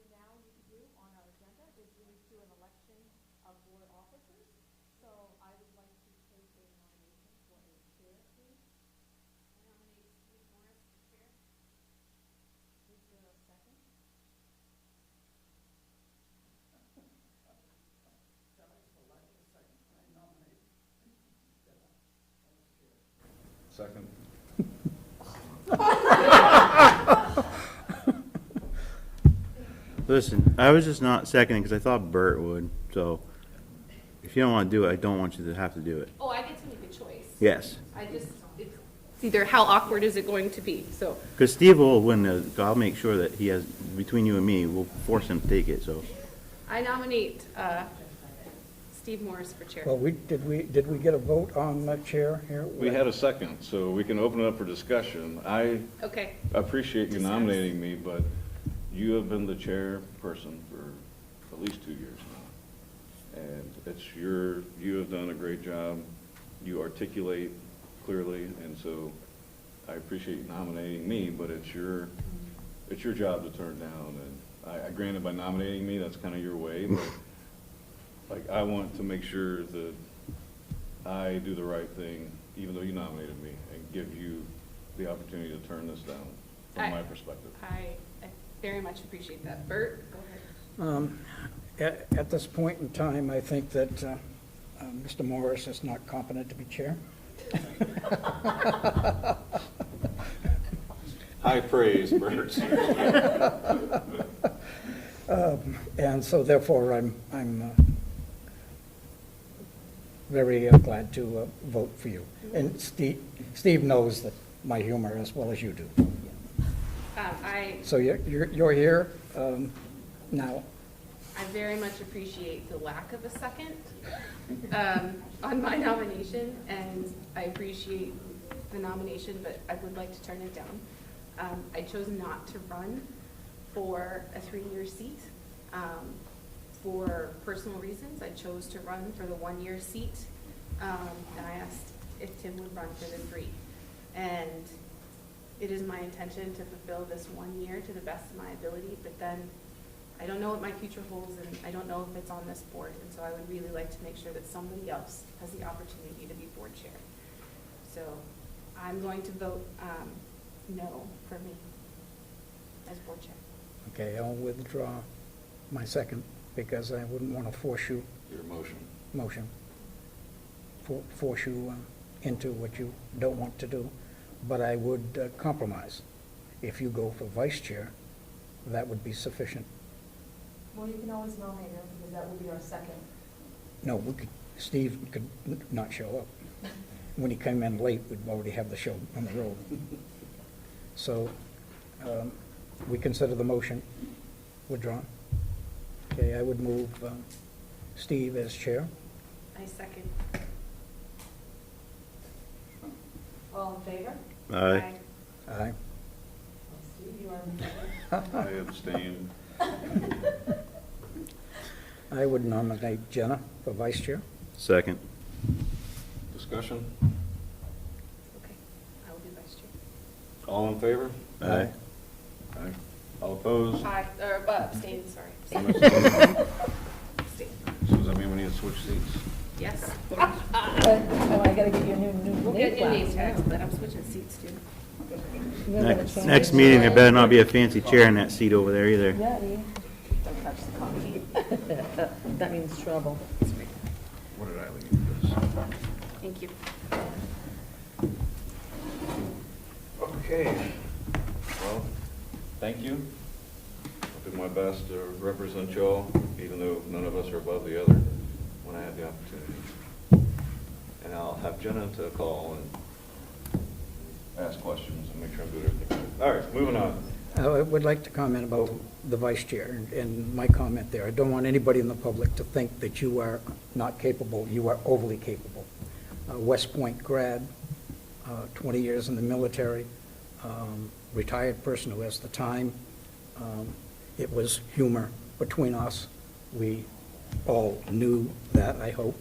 we now need to do on our agenda is we need to do an election of board officers. So I would like to take a nomination for a chair, please. I nominate Steve Morris for chair. Is there a second? Second. Listen, I was just not seconding because I thought Bert would, so if you don't want to do it, I don't want you to have to do it. Oh, I get to make a choice. Yes, I just, it's either how awkward is it going to be, so. because Steve will win, I'll make sure that he has, between you and me, we'll force him to take it, so. I nominate Steve Morris for chair. Well, did we get a vote on the chair here? We had a second, so we can open it up for discussion. I Okay, appreciate you nominating me, but you have been the chairperson for at least 2 years now. And you have done a great job. You articulate clearly, and so I appreciate you nominating me, but it's your job to turn down. And I granted by nominating me, that's kind of your way, but like, I want to make sure that I do the right thing, even though you nominated me, and give you the opportunity to turn this down from my perspective. I very much appreciate that. Bert, go ahead. At this point in time, I think that Mr. Morris is not competent to be chair. High praise, Bert. And so therefore, I'm very glad to vote for you. And Steve knows that my humor as well as you do. So you're here now. I very much appreciate the lack of a second on my nomination, and I appreciate the nomination, but I would like to turn it down. I chose not to run for a 3-year seat for personal reasons. I chose to run for the 1-year seat, and I asked if Tim would run for the 3. And it is my intention to fulfill this 1 year to the best of my ability, but then I don't know what my future holds, and I don't know if it's on this board, and so I would really like to make sure that somebody else has the opportunity to be board chair. So I'm going to vote no for me as board chair. Okay, I'll withdraw my second because I wouldn't want to force you, Your motion. force you into what you don't want to do. But I would compromise. If you go for vice chair, that would be sufficient. Well, you can always nominate him because that will be our second. No, Steve could not show up. When he came in late, we'd already have the show on the road. So we consider the motion withdrawn. Okay, I would move Steve as chair. I second. All in favor? Aye. Aye. Steve, you are in favor? I abstain. I would nominate Jenna for vice chair. Second. Discussion? Okay, I will be vice chair. All in favor? Aye. Aye. All opposed? Aye, or abstain, sorry. So Abstain. does that mean we need to switch seats? Yes. Oh, I gotta get you a new We'll get new name class. tags, but I'm switching seats too. You're gonna change Next it. meeting, there better not be a fancy chair in that seat over there either. Yeah, don't touch the coffee. That means trouble. What did I leave this? Thank you. Okay. Well, thank you. I'll do my best to represent y'all, even though none of us are above the other, when I have the opportunity. And I'll have Jenna to call and ask questions and make sure I'm doing everything right. All right, moving on. I would like to comment about the vice chair and my comment there. I don't want anybody in the public to think that you are not capable. You are overly capable. West Point grad, 20 years in the military, retired person who has the time. It was humor between us. We all knew that, I hope.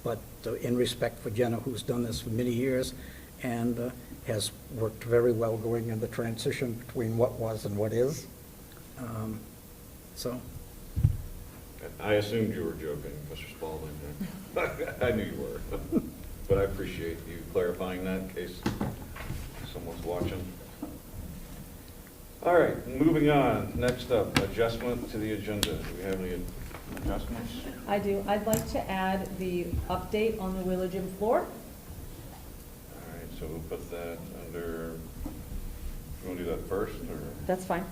But in respect for Jenna, who's done this for many years and has worked very well going in the transition between what was and what is, So, I assumed you were joking, Mr. Spalding. I knew you were. But I appreciate you clarifying that in case someone's watching. All right, moving on. Next up, adjustment to the agenda. Do we have any adjustments? I do. I'd like to add the update on the Wheeler Gym floor. All right, so we'll put that under, you want to do that first, or That's fine.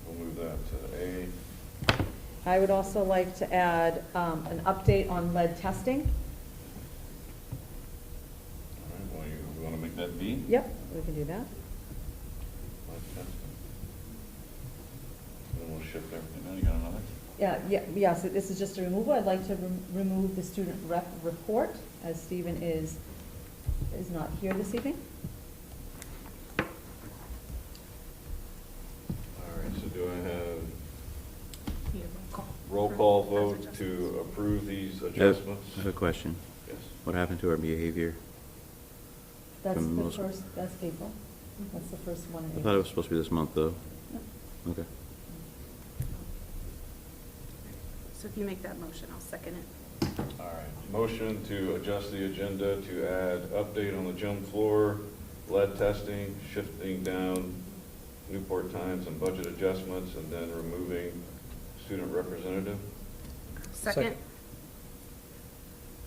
we'll move that to A? I would also like to add an update on lead testing. All right, well, you want to make that B? Yep, we can do that. Lead testing. Then we'll shift everything down. You got another? Yes, this is just a removal. I'd like to remove the student rep report, as Stephen is not here this evening. All right, so do I have Need a roll call. roll call vote to approve these adjustments? I have a question. Yes. What happened to our behavior? That's From the most- first, that's April. That's the first one in I April. thought it was supposed to be this month, though. Yep. Okay. So if you make that motion, I'll second it. All right, motion to adjust the agenda to add update on the gym floor, lead testing, shifting down Newport Times and budget adjustments, and then removing student representative. Second?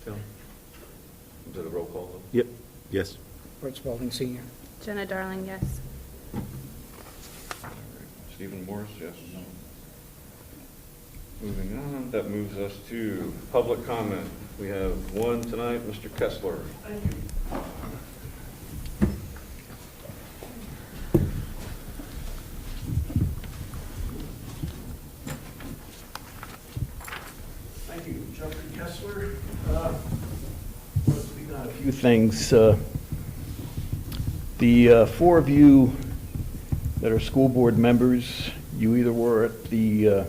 Phil? Is it a roll call though? Yep. Yes. Bert Spalding Senior. Jenna Darling, yes. All right. Stephen Morris, yes. Moving on, that moves us to public comment. We have one tonight, Mr. Kessler. Thank you. Thank you, Jeffrey Kessler. Let's speak on a few things. The four of you that are school board members, you either were at the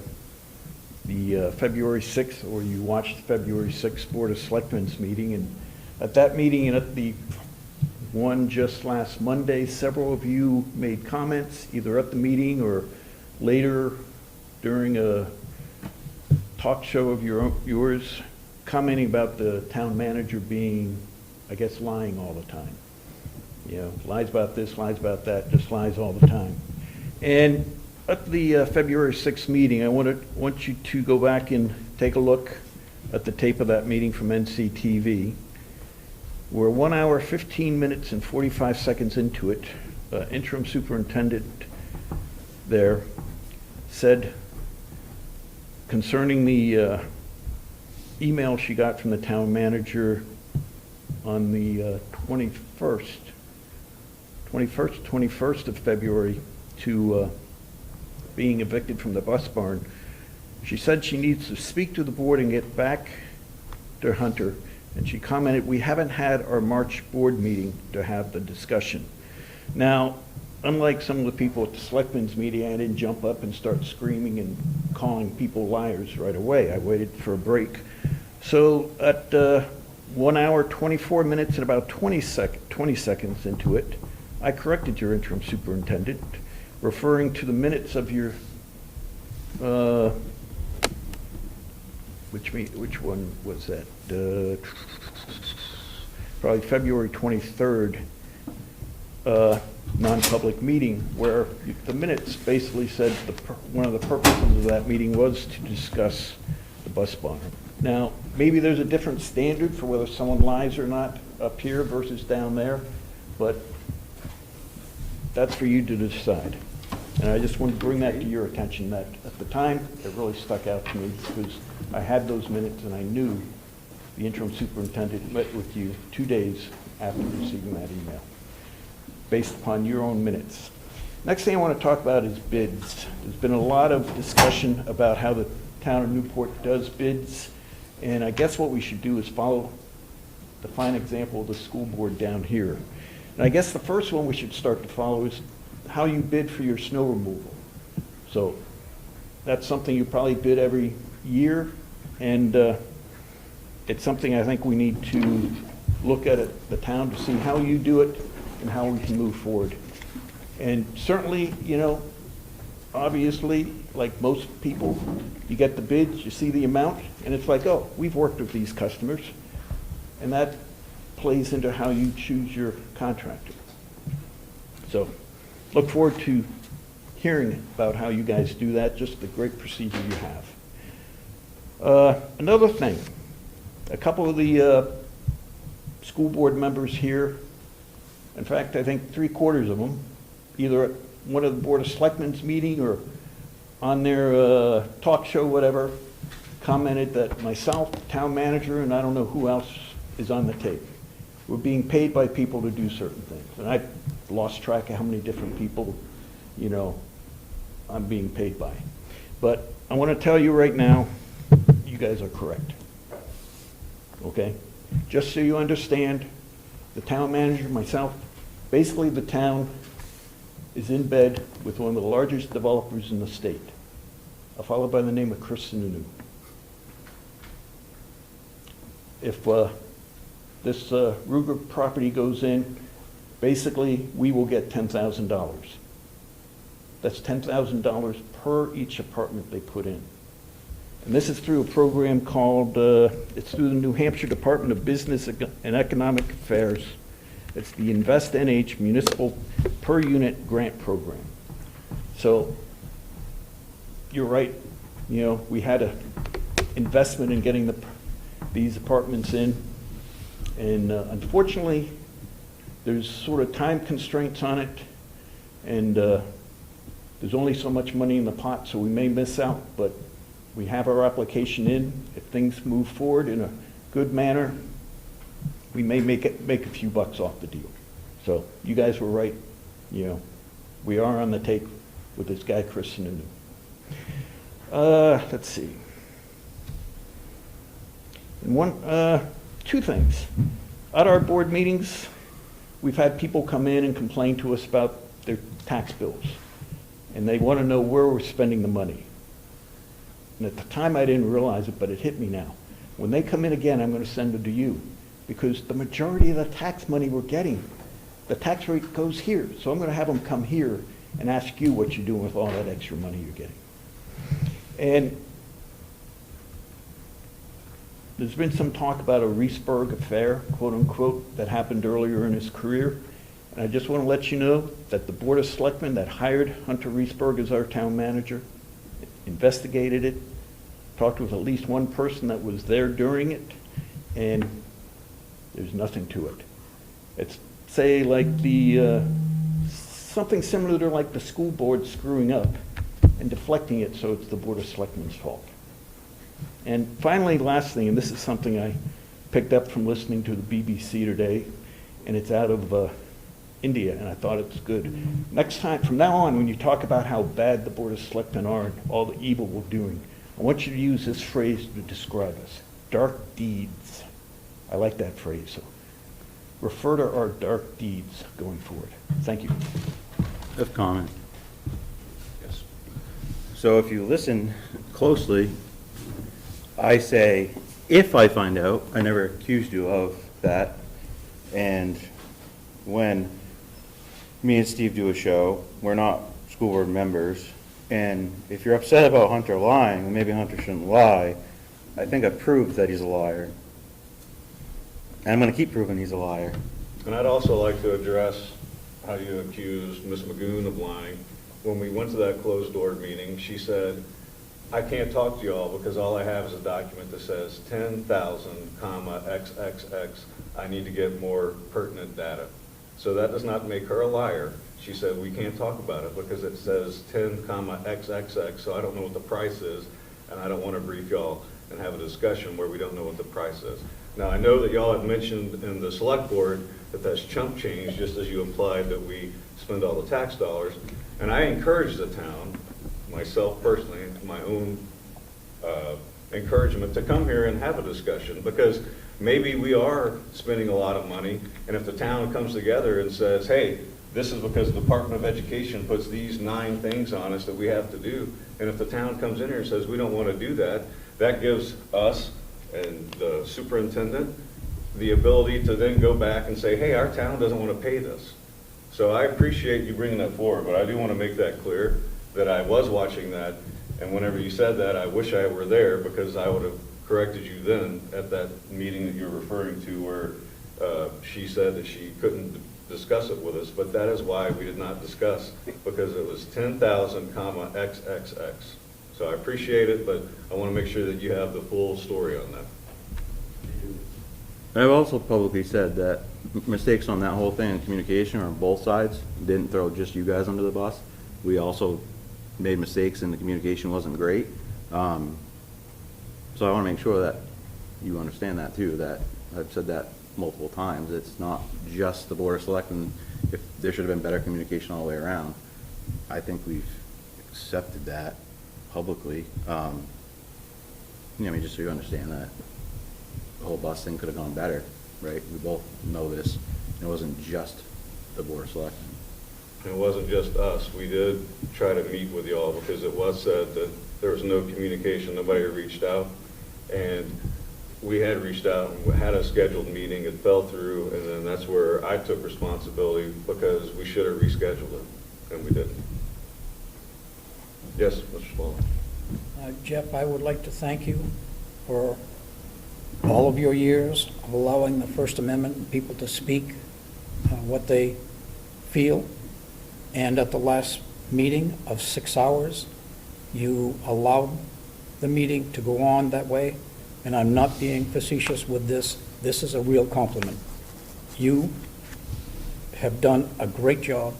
February 6th or you watched the February 6th Board of Selectmen's meeting. And at that meeting and at the one just last Monday, several of you made comments either at the meeting or later during a talk show of yours, commenting about the town manager being, I guess, lying all the time. You know, lies about this, lies about that, just lies all the time. And at the February 6th meeting, I want you to go back and take a look at the tape of that meeting from NCTV. We're 1 hour, 15 minutes, and 45 seconds into it. Interim superintendent there said concerning the email she got from the town manager on the 21st of February to being evicted from the bus barn. She said she needs to speak to the board and get back to Hunter. And she commented, "We haven't had our March board meeting to have the discussion." Now, unlike some of the people at the selectmen's meeting, I didn't jump up and start screaming and calling people liars right away. I waited for a break. So at 1 hour, 24 minutes, and about 20 seconds into it, I corrected your interim superintendent, referring to the minutes of your, which one was that? Probably February 23rd, non-public meeting, where the minutes basically said one of the purposes of that meeting was to discuss the bus barn. Now, maybe there's a different standard for whether someone lies or not up here versus down there, but that's for you to decide. And I just want to bring that to your attention, that at the time, it really stuck out to me because I had those minutes and I knew the interim superintendent met with you 2 days after receiving that email, based upon your own minutes. Next thing I want to talk about is bids. There's been a lot of discussion about how the town of Newport does bids, and I guess what we should do is follow the fine example of the school board down here. And I guess the first one we should start to follow is how you bid for your snow removal. So that's something you probably bid every year, and it's something I think we need to look at the town to see how you do it and how we can move forward. And certainly, you know, obviously, like most people, you get the bids, you see the amount, and it's like, oh, we've worked with these customers. And that plays into how you choose your contractor. So, look forward to hearing about how you guys do that, just the great procedure you have. Another thing, a couple of the school board members here, in fact, I think 3/4 of them, either at one of the Board of Selectmen's meeting or on their talk show, whatever, commented that myself, town manager, and I don't know who else is on the tape, we're being paid by people to do certain things. And I've lost track of how many different people, I'm being paid by. But I want to tell you right now, you guys are correct. Okay? Just so you understand, the town manager, myself, basically the town is in bed with one of the largest developers in the state, a fellow by the name of Chris Sununu. If this Ruger property goes in, basically, we will get $10,000. That's $10,000 per each apartment they put in. And this is through a program called, it's through the New Hampshire Department of Business and Economic Affairs. It's the Invest NH Municipal Per Unit Grant Program. So, you're right, we had an investment in getting these apartments in. And unfortunately, there's sort of time constraints on it, and there's only so much money in the pot, so we may miss out, but we have our application in. If things move forward in a good manner, we may make a few bucks off the deal. So you guys were right, we are on the take with this guy, Chris Sununu. Let's see. And two things. At our board meetings, we've had people come in and complain to us about their tax bills. And they want to know where we're spending the money. And at the time, I didn't realize it, but it hit me now. When they come in again, I'm going to send it to you. Because the majority of the tax money we're getting, the tax rate goes here. So I'm going to have them come here and ask you what you're doing with all that extra money you're getting. And there's been some talk about a Reesburg affair, quote unquote, that happened earlier in his career. And I just want to let you know that the Board of Selectmen that hired Hunter Reesburg as our town manager investigated it, talked with at least one person that was there during it, and there's nothing to it. It's, say, like something similar to like the school board screwing up and deflecting it so it's the Board of Selectmen's fault. And finally, last thing, and this is something I picked up from listening to the BBC today, and it's out of India, and I thought it's good. Next time, from now on, when you talk about how bad the Board of Selectmen are and all the evil we're doing, I want you to use this phrase to describe us: dark deeds. I like that phrase. So refer to our dark deeds going forward. Thank you. A comment. Yes. So if you listen closely, I say, if I find out, I never accused you of that, and when me and Steve do a show, we're not school board members, and if you're upset about Hunter lying, and maybe Hunter shouldn't lie, I think I've proved that he's a liar. And I'm going to keep proving he's a liar. And I'd also like to address how you accused Ms. Magoon of lying. When we went to that closed-door meeting, she said, I can't talk to you all because all I have is a document that says 10,000, XXX. I need to get more pertinent data. So that does not make her a liar. She said, we can't talk about it because it says 10, XXX, so I don't know what the price is, and I don't want to brief y'all and have a discussion where we don't know what the price is. Now, I know that y'all have mentioned in the select board that that's chump change, just as you implied that we spend all the tax dollars. And I encourage the town, myself personally, my own encouragement to come here and have a discussion, because maybe we are spending a lot of money, and if the town comes together and says, hey, this is because the Department of Education puts these 9 things on us that we have to do, and if the town comes in here and says we don't want to do that, that gives us and the superintendent the ability to then go back and say, hey, our town doesn't want to pay this. So I appreciate you bringing that forward, but I do want to make that clear that I was watching that, and whenever you said that, I wish I were there, because I would have corrected you then at that meeting that you're referring to where she said that she couldn't discuss it with us, but that is why we did not discuss, because it was 10,000 comma XXX. So I appreciate it, but I want to make sure that you have the full story on that. I've also publicly said that mistakes on that whole thing in communication on both sides didn't throw just you guys under the bus. We also made mistakes and the communication wasn't great. So I want to make sure that you understand that too, that I've said that multiple times. It's not just the Board of Selectmen. If there should have been better communication all the way around, I think we've accepted that publicly. I mean, just so you understand that the whole bus thing could have gone better, right? We both know this. It wasn't just the Board of Selectmen. It wasn't just us. We did try to meet with y'all because it was said that there was no communication, nobody reached out. And we had reached out and had a scheduled meeting, it fell through, and then that's where I took responsibility because we should have rescheduled it, and we didn't. Yes, Mr. Small. Jeff, I would like to thank you for all of your years of allowing the First Amendment people to speak what they feel. And at the last meeting of 6 hours, you allowed the meeting to go on that way. And I'm not being facetious with this. This is a real compliment. You have done a great job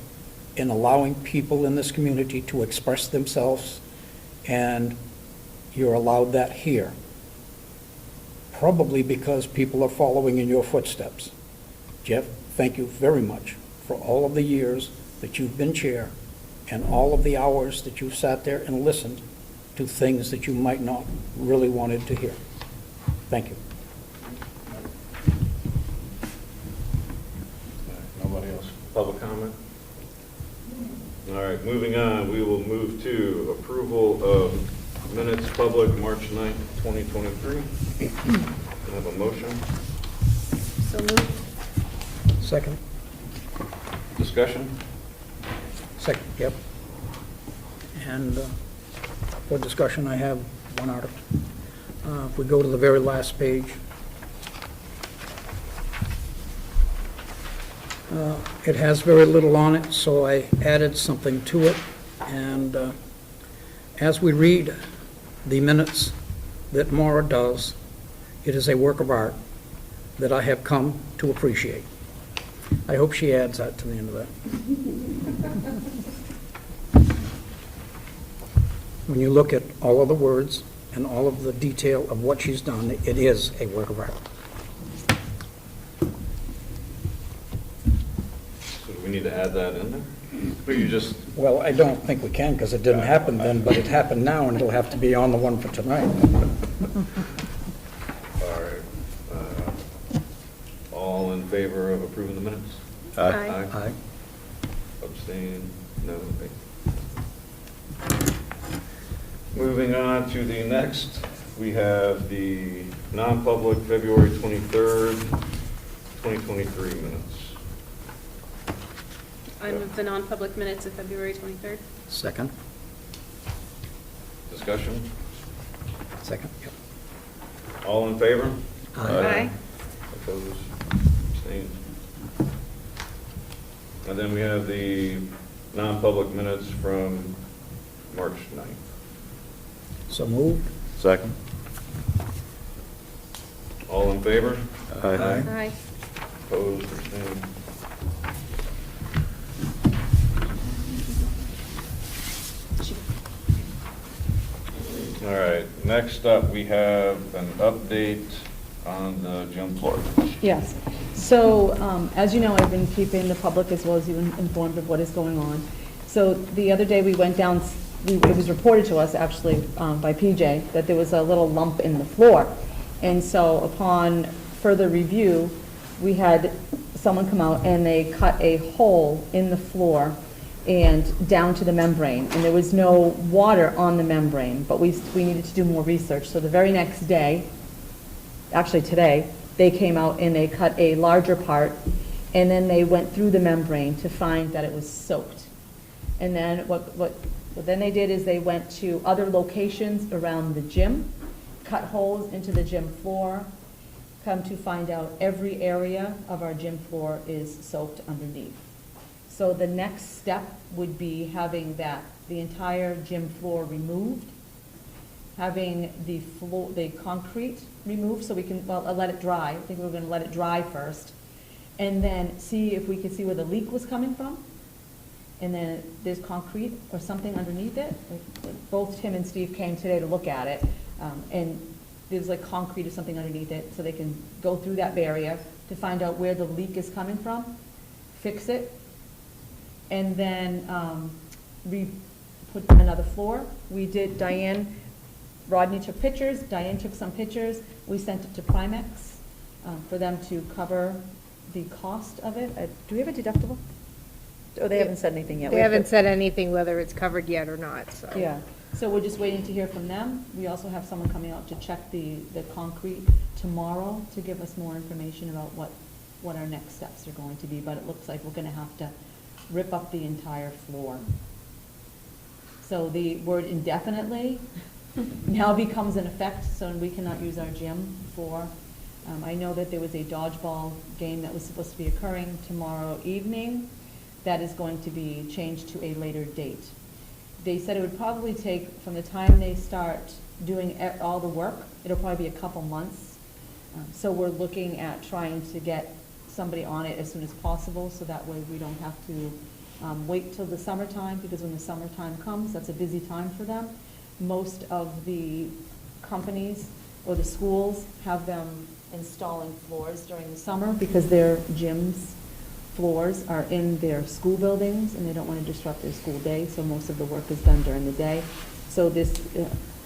in allowing people in this community to express themselves, and you're allowed that here. Probably because people are following in your footsteps. Jeff, thank you very much for all of the years that you've been chair and all of the hours that you've sat there and listened to things that you might not really wanted to hear. Thank you. Nobody else? Public comment? All right, moving on, we will move to approval of minutes public March 9th, 2023. Can I have a motion? So moved. Second? Discussion? Second, yep. And for discussion, I have one article. If we go to the very last page, it has very little on it, so I added something to it. And as we read the minutes that Maura does, it is a work of art that I have come to appreciate. I hope she adds that to the end of that. When you look at all of the words and all of the detail of what she's done, it is a work of art. So do we need to add that in there? Or you just, Well, I don't think we can, because it didn't happen then, but it happened now, and it'll have to be on the one for tonight. all right. All in favor of approving the minutes? Aye. Aye. Abstain? No. Moving on to the next, we have the non-public February 23rd, 2023 minutes. I move the non-public minutes of February 23rd. Second? Discussion? Second, yep. All in favor? Aye. Opposed? Abstained? And then we have the non-public minutes from March 9th. So moved? Second? All in favor? Aye. Aye. Opposed? Abstained? All right, next up, we have an update on the gym floor. Yes. So, as you know, I've been keeping the public as well as you informed of what is going on. So the other day, we went down, it was reported to us, actually, by PJ, that there was a little lump in the floor. And so upon further review, we had someone come out and they cut a hole in the floor and down to the membrane. And there was no water on the membrane, but we needed to do more research. So the very next day, actually today, they came out and they cut a larger part, and then they went through the membrane to find that it was soaked. And then what What then they did is they went to other locations around the gym, cut holes into the gym floor. Come to find out, every area of our gym floor is soaked underneath. So the next step would be having the entire gym floor removed, having the floor, the concrete removed so we can, well, let it dry. I think we're gonna let it dry first. And then see if we could see where the leak was coming from. And then there's concrete or something underneath it. Both Tim and Steve came today to look at it. And there's like concrete or something underneath it, so they can go through that barrier to find out where the leak is coming from, fix it, and then put another floor. We did, Rodney took pictures, Diane took some pictures, we sent it to Primex for them to cover the cost of it. Do we have a deductible? Oh, they haven't said anything yet. They haven't said anything whether it's covered yet or not, so. Yeah, so we're just waiting to hear from them. We also have someone coming out to check the concrete tomorrow to give us more information about what our next steps are going to be, but it looks like we're gonna have to rip up the entire floor. So the word indefinitely now becomes in effect, so we cannot use our gym for, I know that there was a dodgeball game that was supposed to be occurring tomorrow evening. That is going to be changed to a later date. They said it would probably take, from the time they start doing all the work, it'll probably be a couple months. So we're looking at trying to get somebody on it as soon as possible, so that way we don't have to wait till the summertime, because when the summertime comes, that's a busy time for them. Most of the companies or the schools have them installing floors during the summer because their gyms floors are in their school buildings and they don't want to disrupt their school day, so most of the work is done during the day. So this,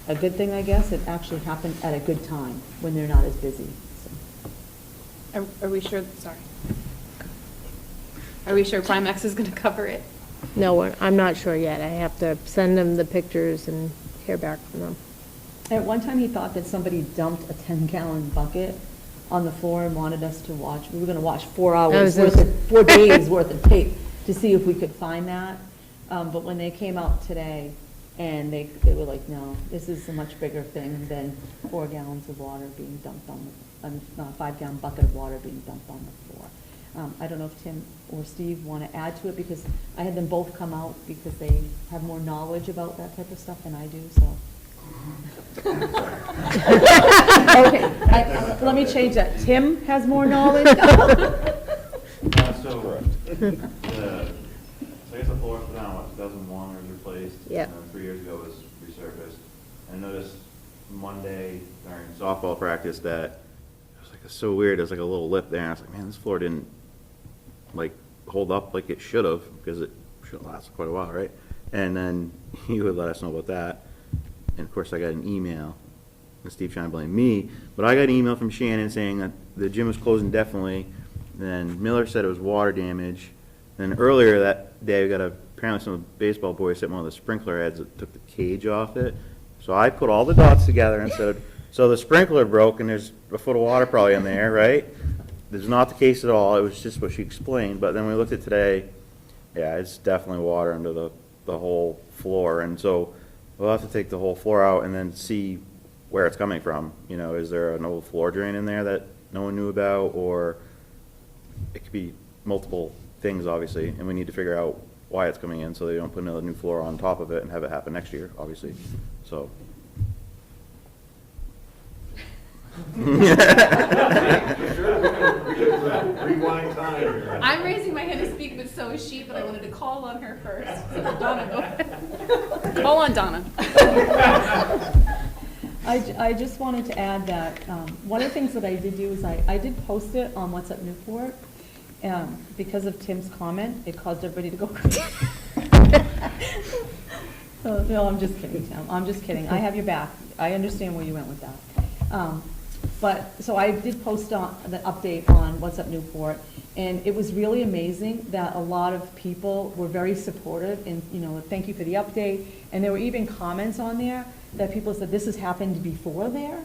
a good thing, I guess, it actually happened at a good time when they're not as busy. So. Are we sure, sorry. Are we sure Primex is gonna cover it? No, I'm not sure yet. I have to send them the pictures and hear back from them. At one time, he thought that somebody dumped a 10-gallon bucket on the floor and wanted us to watch. We were going to watch 4 hours worth of, 4 days worth of tape to see if we could find that. But when they came out today, and they were like, no, this is a much bigger thing than 4 gallons of water being dumped on, a 5-gallon bucket of water being dumped on the floor. I don't know if Tim or Steve want to add to it, because I had them both come out because they have more knowledge about that type of stuff than I do, so. Okay, let me change that. Tim has more knowledge. So, I guess the floor was put down, what, 2001 was replaced? Yeah. And then 3 years ago was resurfaced. I noticed Monday during softball practice that it was like, it's so weird, there's like a little lip there, and I was like, man, this floor didn't like hold up like it should have, because it should have lasted quite a while, right? And then he would let us know about that. And of course, I got an email, and Steve trying to blame me, but I got an email from Shannon saying that the gym was closed indefinitely. Then Miller said it was water damage. Then earlier that day, we got apparently some baseball boys hit one of the sprinkler heads that took the cage off it. So I put all the dots together and said, so the sprinkler broke and there's a foot of water probably in there, right? This is not the case at all. It was just what she explained. But then we looked at today, yeah, it's definitely water under the whole floor. And so we'll have to take the whole floor out and then see where it's coming from. You know, is there an old floor drain in there that no one knew about? Or it could be multiple things, obviously, and we need to figure out why it's coming in so they don't put another new floor on top of it and have it happen next year, obviously. So. Rewind time. I'm raising my hand to speak, but so is she, but I wanted to call on her first. So Donna, go ahead. Call on Donna. I just wanted to add that one of the things that I did do is I did post it on What's Up Newport. Because of Tim's comment, it caused everybody to go crazy. No, I'm just kidding, Tim. I'm just kidding. I have your back. I understand where you went with that. So I did post on the update on What's Up Newport, and it was really amazing that a lot of people were very supportive and, you know, thank you for the update. And there were even comments on there that people said this has happened before there.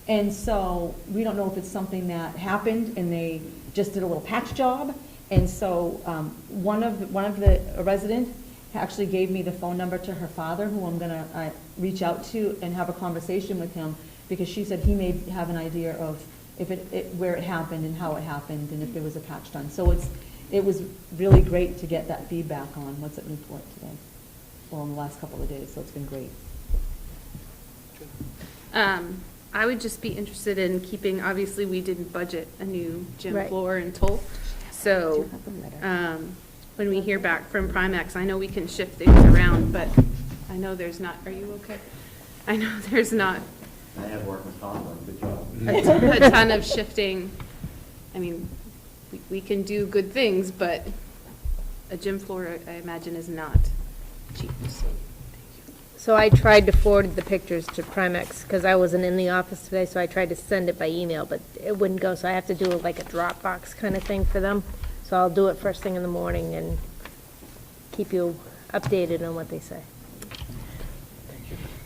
And so we don't know if it's something that happened and they just did a little patch job. And so a resident actually gave me the phone number to her father, who I'm gonna reach out to and have a conversation with him, because she said he may have an idea of if where it happened and how it happened, and if there was a patch done. So it was really great to get that feedback on what's at Newport today, or in the last couple of days, so it's been great. I would just be interested in keeping, obviously, we didn't budget a new gym Right. floor in Toll. So, Do you have the letter? when we hear back from Primex, I know we can shift things around, but I know there's not, are you okay? I know there's not I have worked with Tom, good job. a ton of shifting. I mean, we can do good things, but a gym floor, I imagine, is not cheap, so. So I tried to forward the pictures to Primex, because I wasn't in the office today, so I tried to send it by email, but it wouldn't go, so I have to do like a Dropbox kind of thing for them. So I'll do it first thing in the morning and keep you updated on what they say.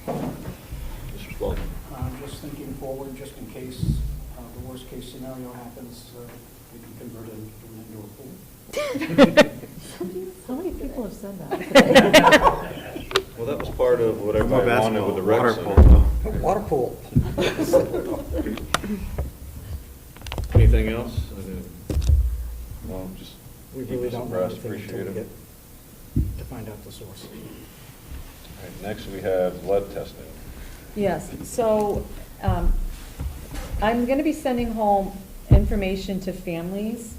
Mr. Spalding. Just thinking forward, just in case the worst-case scenario happens, we can convert it into an indoor pool. So many people have said that. Well, that was part of what everybody wanted with the rec Water center. polo. Water pool. Anything else? No, just We keep really us don't know abreast, anything appreciate until we it. get to find out the source. All right, next we have lead testing. Yes, so I'm going to be sending home information to families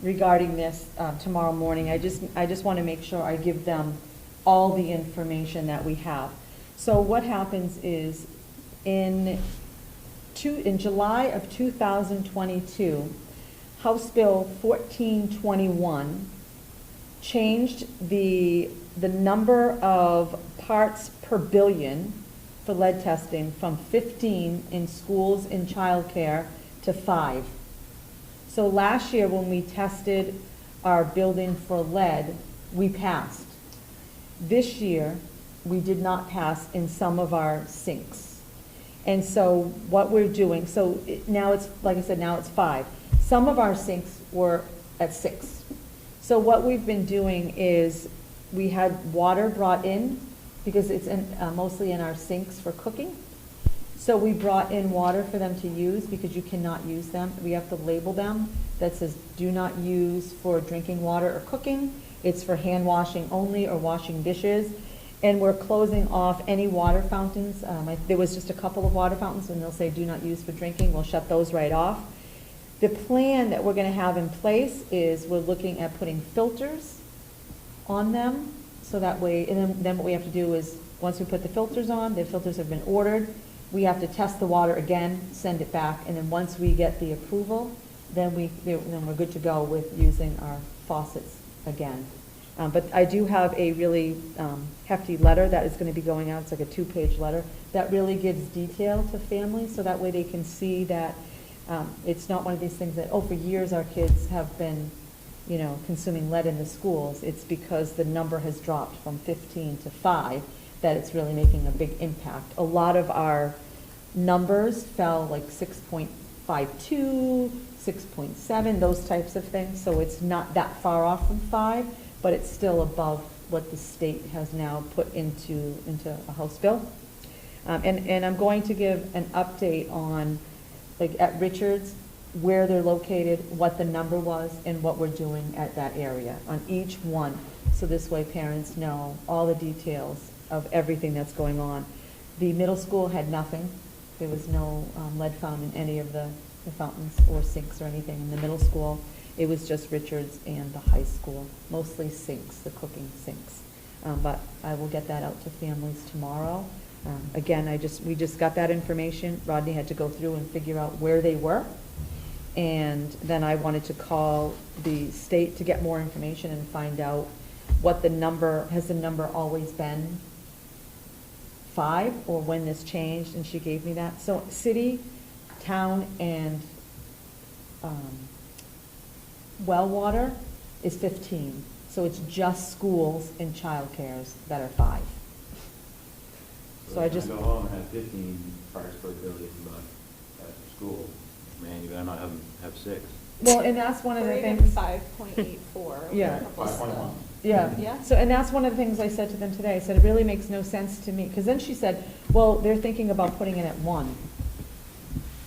regarding this tomorrow morning. I just want to make sure I give them all the information that we have. So what happens is in July of 2022, House Bill 1421 changed the number of parts per billion for lead testing from 15 in schools in childcare to 5. So last year, when we tested our building for lead, we passed. This year, we did not pass in some of our sinks. And so what we're doing, now it's, like I said, now it's 5. Some of our sinks were at 6. So what we've been doing is we had water brought in, because it's mostly in our sinks for cooking. So we brought in water for them to use, because you cannot use them. We have to label them that says, do not use for drinking water or cooking. It's for hand washing only or washing dishes. And we're closing off any water fountains. There was just a couple of water fountains, and they'll say do not use for drinking. We'll shut those right off. The plan that we're going to have in place is we're looking at putting filters on them, so that way, and then what we have to do is, once we put the filters on, the filters have been ordered, we have to test the water again, send it back, and then once we get the approval, then we're good to go with using our faucets again. But I do have a really hefty letter that is going to be going out. It's like a 2-page letter that really gives detail to families, so that way they can see that it's not one of these things that, oh, for years our kids have been, consuming lead in the schools. It's because the number has dropped from 15 to 5 that it's really making a big impact. A lot of our numbers fell like 6.52, 6.7, those types of things. So it's not that far off from 5, but it's still above what the state has now put into a House bill. And I'm going to give an update on, like at Richards, where they're located, what the number was, and what we're doing at that area on each one. So this way parents know all the details of everything that's going on. The middle school had nothing. There was no lead found in any of the fountains or sinks or anything in the middle school. It was just Richards and the high school, mostly sinks, the cooking sinks. But I will get that out to families tomorrow. Again, we just got that information. Rodney had to go through and figure out where they were. And then I wanted to call the state to get more information and find out what the number, has the number always been 5 or when this changed, and she gave me that. So city, town, and well water is 15. So it's just schools and childcares that are 5. So I just. Go home and have 15 parts per billion, but at school, man, you better not have 6. Well, and that's one of the Or even things. 5.84. Yeah. a couple of 5.1. Yeah. Yeah. So, and that's one of the things I said to them today. I said, it really makes no sense to me, because then she said, well, they're thinking about putting it at 1.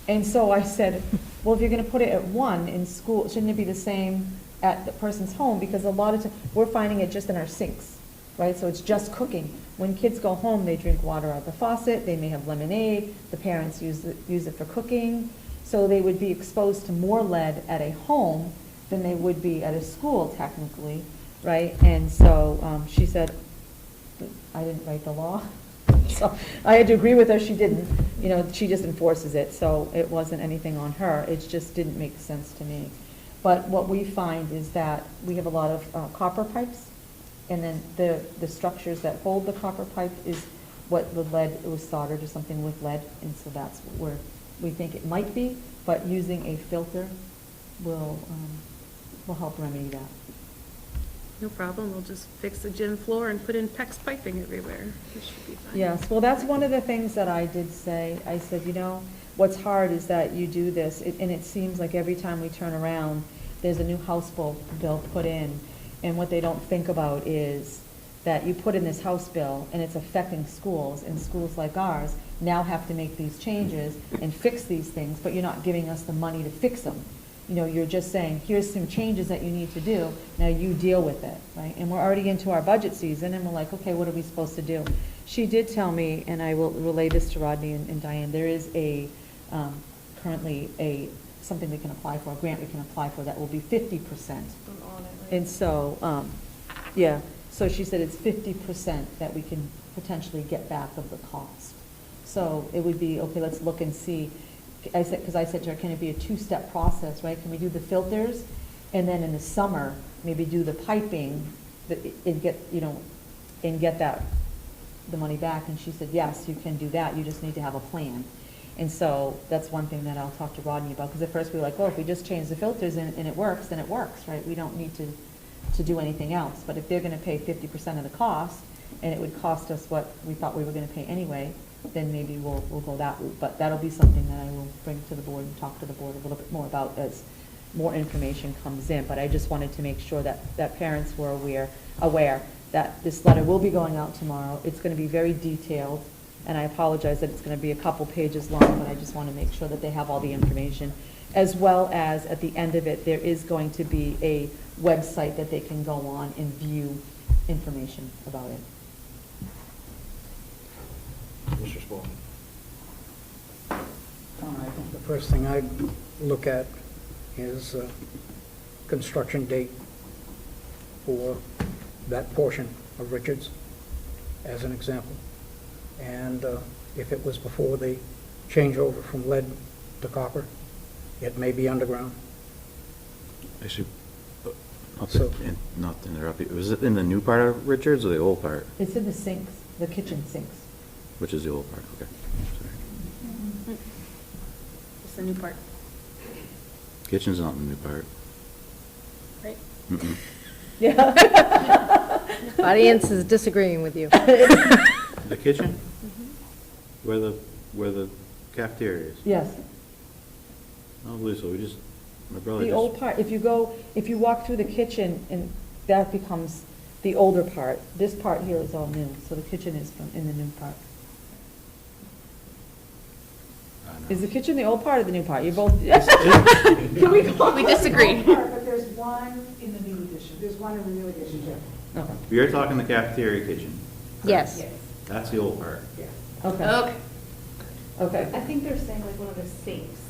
And so I said, well, if you're gonna put it at 1 in school, shouldn't it be the same at the person's home? Because a lot of times, we're finding it just in our sinks, right? So it's just cooking. When kids go home, they drink water out of the faucet, they may have lemonade, the parents use it for cooking. So they would be exposed to more lead at a home than they would be at a school technically, right? And so she said, I didn't write the law. So I had to agree with her, she didn't. You know, she just enforces it, so it wasn't anything on her. It just didn't make sense to me. But what we find is that we have a lot of copper pipes, and then the structures that hold the copper pipe is what the lead, it was soldered or something with lead, and so that's where we think it might be, but using a filter will help remedy that. No problem, we'll just fix the gym floor and put in PEX piping everywhere. It should be fine. Yes, well, that's one of the things that I did say. I said, you know, what's hard is that you do this, and it seems like every time we turn around, there's a new House bill put in, and what they don't think about is that you put in this House bill, and it's affecting schools, and schools like ours now have to make these changes and fix these things, but you're not giving us the money to fix them. You know, you're just saying, here's some changes that you need to do, now you deal with it, right? And we're already into our budget season, and we're like, okay, what are we supposed to do? She did tell me, and I will relay this to Rodney and Diane, there is currently something we can apply for, a grant we can apply for that will be 50%. I'm on it, right? And so, yeah, so she said it's 50% that we can potentially get back of the cost. So it would be, okay, let's look and see. Because I said to her, can it be a 2-step process, right? Can we do the filters, and then in the summer, maybe do the piping, and get the money back? And she said, yes, you can do that, you just need to have a plan. And so that's one thing that I'll talk to Rodney about, because at first we were like, well, if we just change the filters and it works, then it works, right? We don't need to do anything else. But if they're gonna pay 50% of the cost, and it would cost us what we thought we were gonna pay anyway, then maybe we'll go that route. But that'll be something that I will bring to the board and talk to the board a little bit more about as more information comes in. But I just wanted to make sure that parents were aware that this letter will be going out tomorrow. It's gonna be very detailed, and I apologize that it's gonna be a couple pages long, but I just wanna make sure that they have all the information. As well as, at the end of it, there is going to be a website that they can go on and view information about it. Mr. Spaulding. I think the first thing I'd look at is construction date for that portion of Richards, as an example. And if it was before the changeover from lead to copper, it may be underground. Actually, So- not to interrupt you, was it in the new part of Richards or the old part? It's in the sinks, the kitchen sinks. Which is the old part, okay. Sorry. It's the new part, Kitchen's not in the new part. right? Mm-mm. Yeah. Audience is disagreeing with you. The kitchen? Where the cafeteria is? Yes. I don't believe so, my brother The just. old part, if you walk through the kitchen, and that becomes the older part. This part here is all new, so the kitchen is in the new part. Is the kitchen the old part or the new part? You're both. Can we go? We disagree. But there's one in the new edition, there's one in the new edition, too. Okay. You're talking the cafeteria kitchen. Yes. That's the old part. Okay. Okay. Okay. I think they're saying like one of the sinks,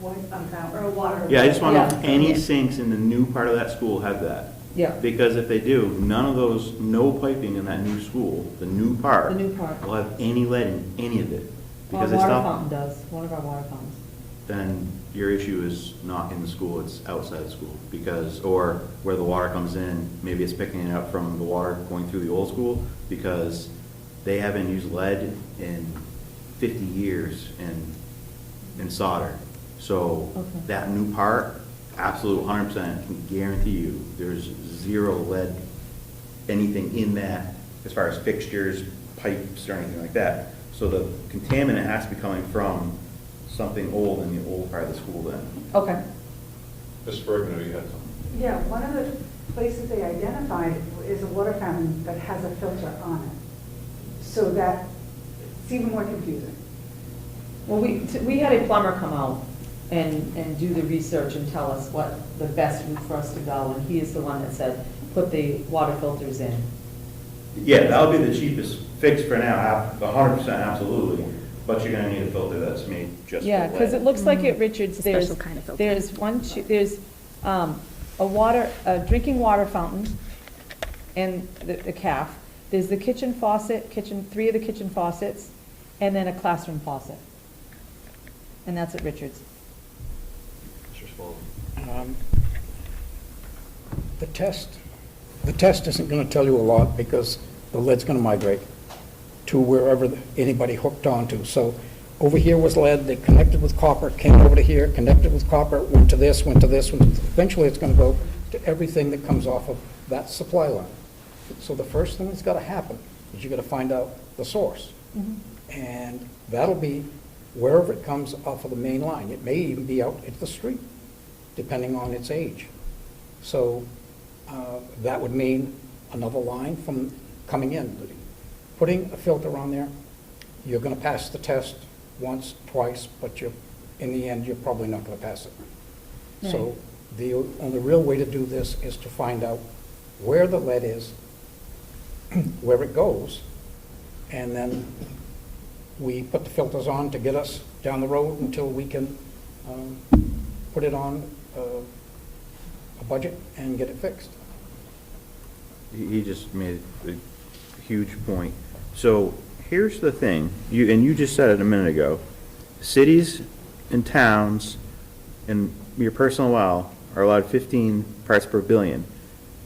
or a water. Yeah, I just want to know if Yeah. any sinks in the new part of that school have that. Yeah. Because if they do, no piping in that new school, the new part. The new part. Will have any lead in any of it. Our Because they water stop, fountain does, one of our water fountains. then your issue is not in the school, it's outside the school. Because, or where the water comes in, maybe it's picking it up from the water going through the old school, because they haven't used lead in 50 years in solder. So Okay. that new part, absolute 100%, can guarantee you, there's zero lead, anything in that, as far as fixtures, pipes, or anything like that. So the contaminant has to be coming from something old in the old part of the school then. Okay. Ms. Bergman, you had something? Yeah, one of the places they identified is a water fountain that has a filter on it. So that, it's even more confusing. Well, we had a plumber come out and do the research and tell us what the best route for us to go, and he is the one that said, put the water filters in. Yeah, that'll be the cheapest fix for now, 100% absolutely, but you're gonna need a filter that's made just for Yeah, because it lead. looks like at Richards, there's, Special kind of filter. there's a drinking water fountain and the calf. There's the kitchen faucet, three of the kitchen faucets, and then a classroom faucet. And that's at Richards. Mr. Spalding. The test isn't gonna tell you a lot, because the lead's gonna migrate to wherever anybody hooked onto. So over here was lead, they connected with copper, came over to here, connected with copper, went to this, went to this, eventually it's gonna go to everything that comes off of that supply line. So the first thing that's gotta happen is you gotta find out the source. And that'll be wherever it comes off of the main line. It may even be out at the street, depending on its age. So that would mean another line from coming in. Putting a filter on there, you're gonna pass the test once, twice, but in the end, you're probably not gonna pass it. So the only real way to do this is to find out where the lead is, where it goes, and then we put the filters on to get us down the road until we can put it on a budget and get it fixed. He just made a huge point. So here's the thing, you just said it a minute ago. Cities and towns and your personal well are allowed 15 parts per billion.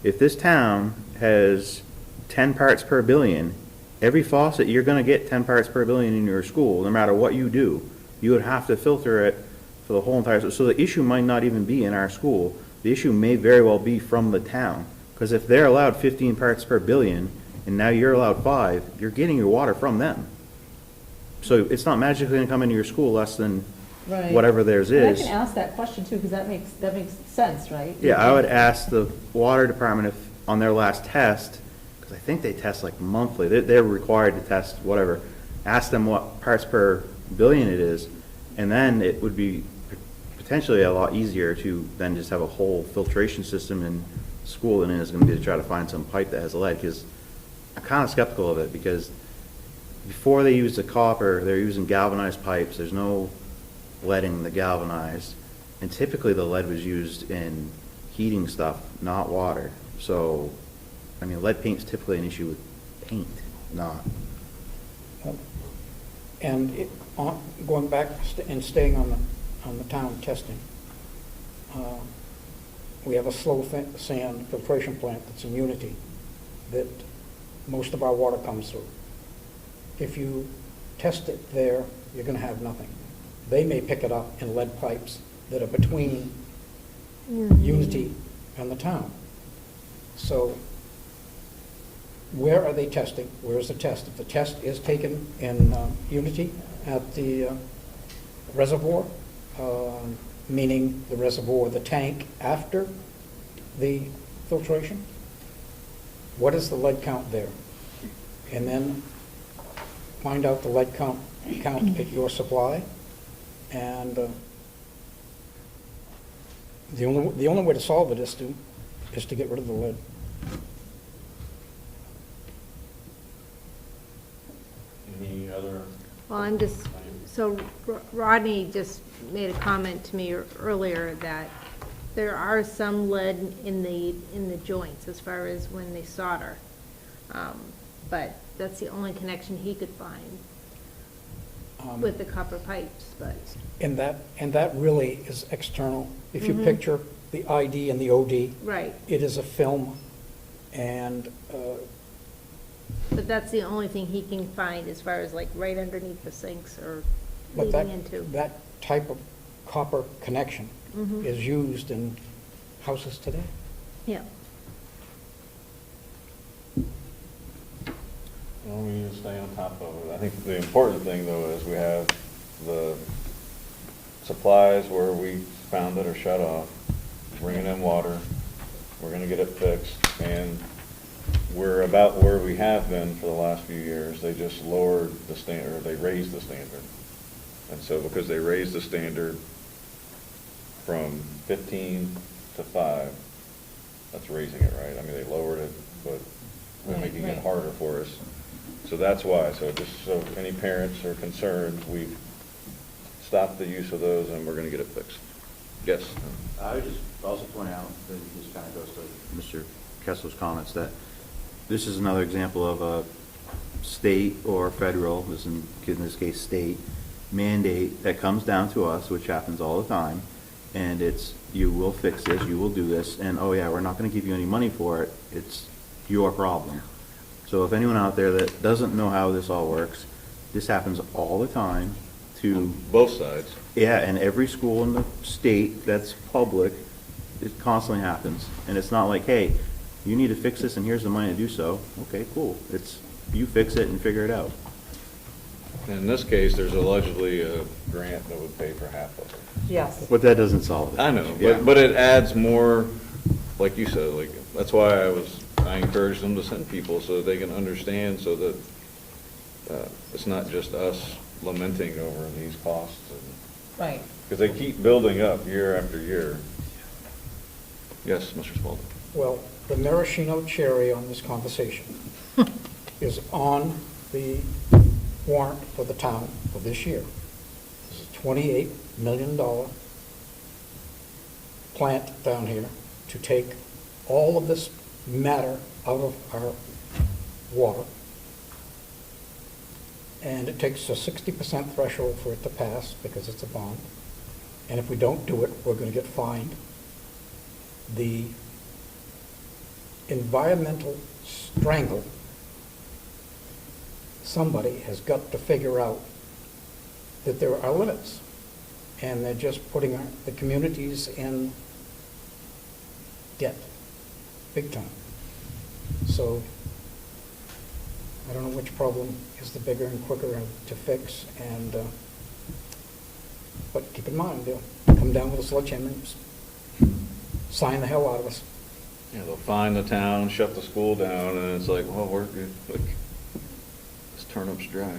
If this town has 10 parts per billion, every faucet, you're gonna get 10 parts per billion in your school, no matter what you do. You would have to filter it for the whole entire, so the issue might not even be in our school. The issue may very well be from the town. Because if they're allowed 15 parts per billion, and now you're allowed 5, you're getting your water from them. So it's not magically gonna come into your school less than Right. whatever theirs And I is. can ask that question too, because that makes sense, right? Yeah, I would ask the water department if, on their last test, because I think they test like monthly, they're required to test whatever. Ask them what parts per billion it is, and then it would be potentially a lot easier to then just have a whole filtration system in school than it is gonna be to try to find some pipe that has lead, because I'm kind of skeptical of it, because before they used the copper, they're using galvanized pipes, there's no leading the galvanized, and typically the lead was used in heating stuff, not water. So, I mean, lead paint's typically an issue with paint, not. And going back and staying on the town testing, we have a slow sand filtration plant that's in Unity that most of our water comes through. If you test it there, you're gonna have nothing. They may pick it up in lead pipes that are between Unity and the town. So where are they testing? Where is the test? If the test is taken in Unity at the reservoir, meaning the reservoir, the tank after the filtration, what is the lead count there? And then find out the lead count at your supply. And the only way to solve it is to get rid of the lead. Any other? Well, so Rodney just made a comment to me earlier that there are some lead in the joints as far as when they solder. But that's the only connection he could find with the copper pipes, but. And that really is external. If you picture the ID and the OD. Right. It is a film, and But that's the only thing he can find as far as like right underneath the sinks or but leading into. that type of copper connection is used in houses today. Yeah. Well, we need to stay on top of it. I think the important thing, though, is we have the supplies where we found that are shut off, bringing in water, we're gonna get it fixed, and we're about where we have been for the last few years. They just lowered the standard, or they raised the standard. And so because they raised the standard from 15 to 5, that's raising it, right? I mean, they lowered it, but they're Right, making it right. harder for us. So that's why, so just so any parents are concerned, we've stopped the use of those and we're gonna get it fixed. Yes? I would just also point out, that this kind of goes to Mr. Kessler's comments, that this is another example of a state or federal, in this case, state mandate that comes down to us, which happens all the time, and it's, you will fix this, you will do this, and oh yeah, we're not gonna give you any money for it, it's your problem. So if anyone out there that doesn't know how this all works, this happens all the time to, Both sides. yeah, and every school in the state that's public, it constantly happens. And it's not like, hey, you need to fix this and here's the money to do so. Okay, cool. It's, you fix it and figure it out. In this case, there's allegedly a grant that would pay for half of it. Yes. But that doesn't solve it. I know, Yeah. but it adds more, like you said, like, that's why I encourage them to send people so that they can understand, so that it's not just us lamenting over these costs. Right. Because they keep building up year after year. Yes, Mr. Spalding? Well, the maraschino cherry on this conversation is on the warrant for the town for this year. This is a $28 million plant down here to take all of this matter out of our water. And it takes a 60% threshold for it to pass because it's a bond. And if we don't do it, we're going to get fined. The environmental strangle, somebody has got to figure out that there are limits. And they're just putting the communities in debt, big time. So I don't know which problem is the bigger and quicker to fix, and, but keep in mind, they'll come down with a sledgehammer and sign the hell out of us. Yeah, they'll fine the town, shut the school down, and it's like, well, we're good, like, this turnip's dry.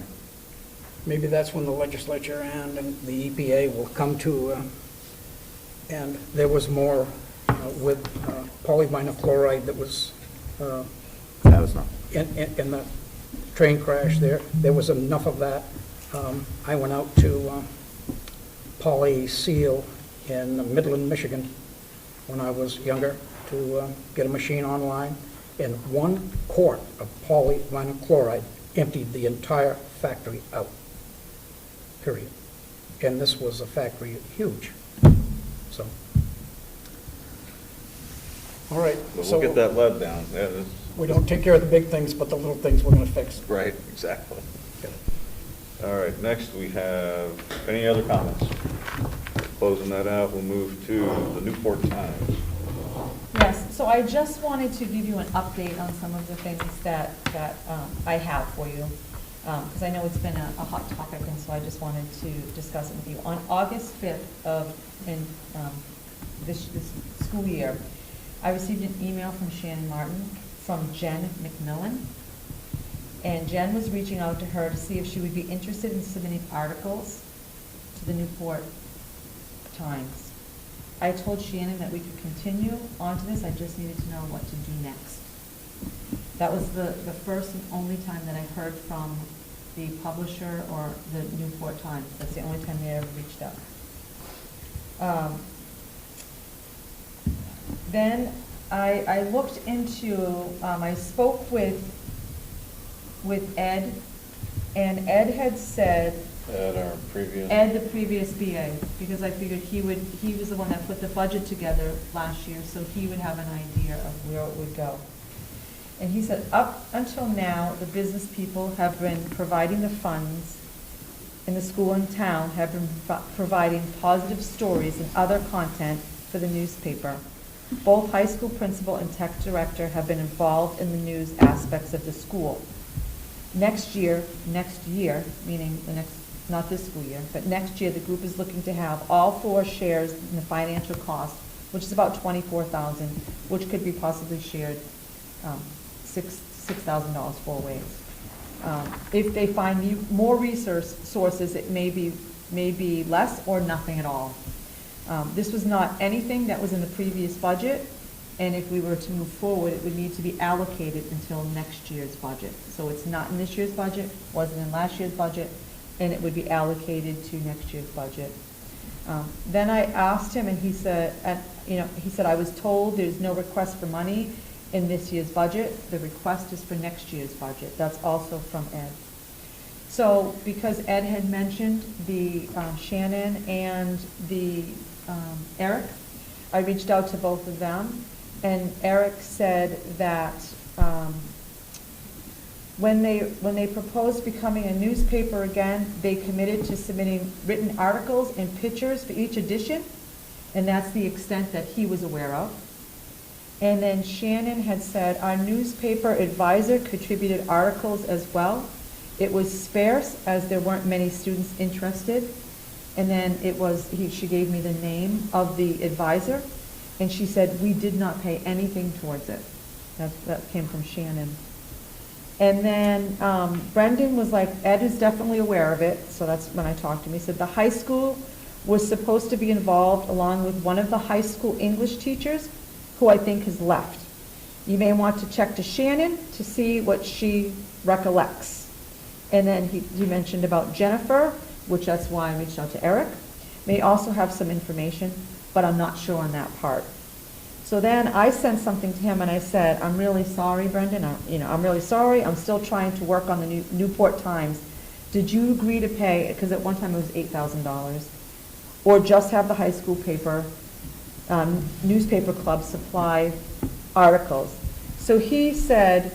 Maybe that's when the legislature and the EPA will come to, and there was more with polyvinyl chloride that was That was not. in the train crash there. There was enough of that. I went out to Poly Seal in Midland, Michigan, when I was younger, to get a machine online, and 1 quart of polyvinyl chloride emptied the entire factory out, period. And this was a factory huge, so. All right, But so we'll get that lead down. Yeah, that's we don't take care of the big things, but the little things we're gonna fix. right, exactly. All right, next we have, any other comments? Closing that out, we'll move to the Newport Times. Yes, so I just wanted to give you an update on some of the things that I have for you, because I know it's been a hot topic, and so I just wanted to discuss it with you. On August 5th of this school year, I received an email from Shannon Martin from Jen McMillan, and Jen was reaching out to her to see if she would be interested in submitting articles to the Newport Times. I told Shannon that we could continue on to this, I just needed to know what to do next. That was the first and only time that I heard from the publisher or the Newport Times. That's the only time they ever reached out. Then I looked into, I spoke with Ed, and Ed had said, At our previous. Ed, the previous BA, because I figured he was the one that put the budget together last year, so he would have an idea of where it would go. And he said, up until now, the business people have been providing the funds, and the school and town have been providing positive stories and other content for the newspaper. Both high school principal and tech director have been involved in the news aspects of the school. Next year, meaning the next, not this school year, but next year, the group is looking to have all 4 shares in the financial cost which is about 24,000, which could be possibly shared $6,000 four ways. If they find more resource sources, it may be less or nothing at all. This was not anything that was in the previous budget, and if we were to move forward, it would need to be allocated until next year's budget. So it's not in this year's budget, wasn't in last year's budget, and it would be allocated to next year's budget. Then I asked him, and he said, I was told there's no request for money in this year's budget. The request is for next year's budget. That's also from Ed. So because Ed had mentioned the Shannon and the Eric, I reached out to both of them, and Eric said that when they proposed becoming a newspaper again, they committed to submitting written articles and pictures for each edition, and that's the extent that he was aware of. And then Shannon had said, our newspaper advisor contributed articles as well. It was sparse, as there weren't many students interested. And then she gave me the name of the advisor, and she said, we did not pay anything towards it. That came from Shannon. And then Brendan was like, Ed is definitely aware of it, so that's when I talked to him. He said the high school was supposed to be involved along with one of the high school English teachers, who I think has left. You may want to check to Shannon to see what she recollects. And then he mentioned about Jennifer, which that's why I reached out to Eric. May also have some information, but I'm not sure on that part. So then I sent something to him and I said, I'm really sorry, Brendan. I'm really sorry. I'm still trying to work on the Newport Times. Did you agree to pay, because at one time it was $8,000, or just have the high school paper, newspaper club supply articles? So he said,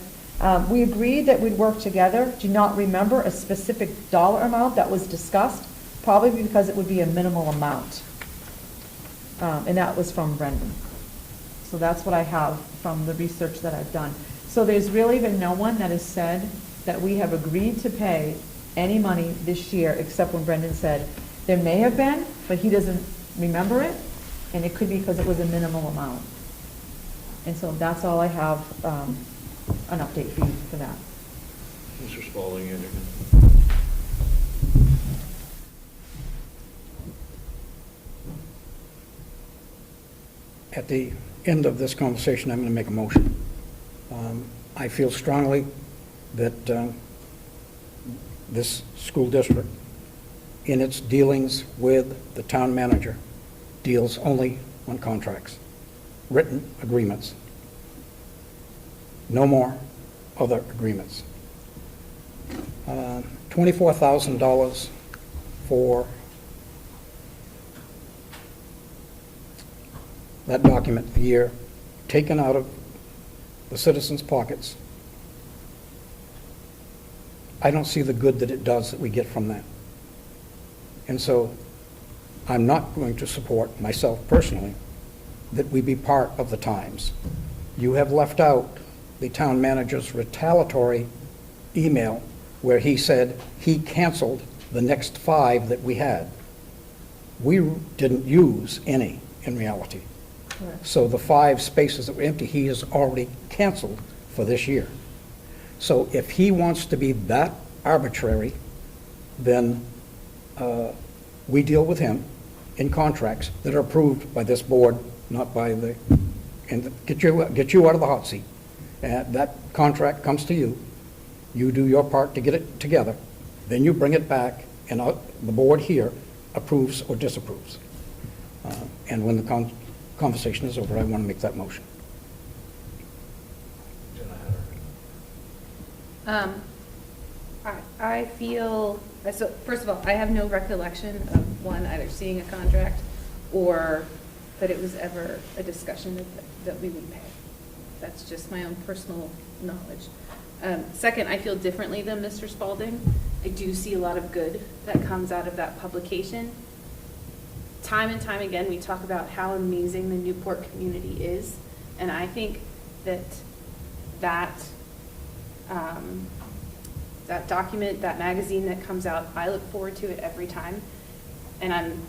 we agreed that we'd work together. Do not remember a specific dollar amount that was discussed, probably because it would be a minimal amount. And that was from Brendan. So that's what I have from the research that I've done. So there's really been no one that has said that we have agreed to pay any money this year, except when Brendan said there may have been, but he doesn't remember it, and it could be because it was a minimal amount. And so that's all I have, an update for you for that. Mr. Spalding, anything? At the end of this conversation, I'm going to make a motion. I feel strongly that this school district, in its dealings with the town manager, deals only on contracts, written agreements. No more other agreements. $24,000 for that document a year, taken out of the citizens' pockets. I don't see the good that it does that we get from that. And so I'm not going to support, myself personally, that we be part of the Times. You have left out the town manager's retaliatory email where he said he canceled the next 5 that we had. We didn't use any in reality. Correct. So the 5 spaces that were empty, he has already canceled for this year. So if he wants to be that arbitrary, then we deal with him in contracts that are approved by this board, not by the, and get you out of the hot seat. That contract comes to you. You do your part to get it together. Then you bring it back, and the board here approves or disapproves. And when the conversation is over, I want to make that motion. I feel, so first of all, I have no recollection of one, either seeing a contract or that it was ever a discussion that we would pay. That's just my own personal knowledge. Second, I feel differently than Mr. Spalding. I do see a lot of good that comes out of that publication. Time and time again, we talk about how amazing the Newport community is, and I think that document, that magazine that comes out, I look forward to it every time, and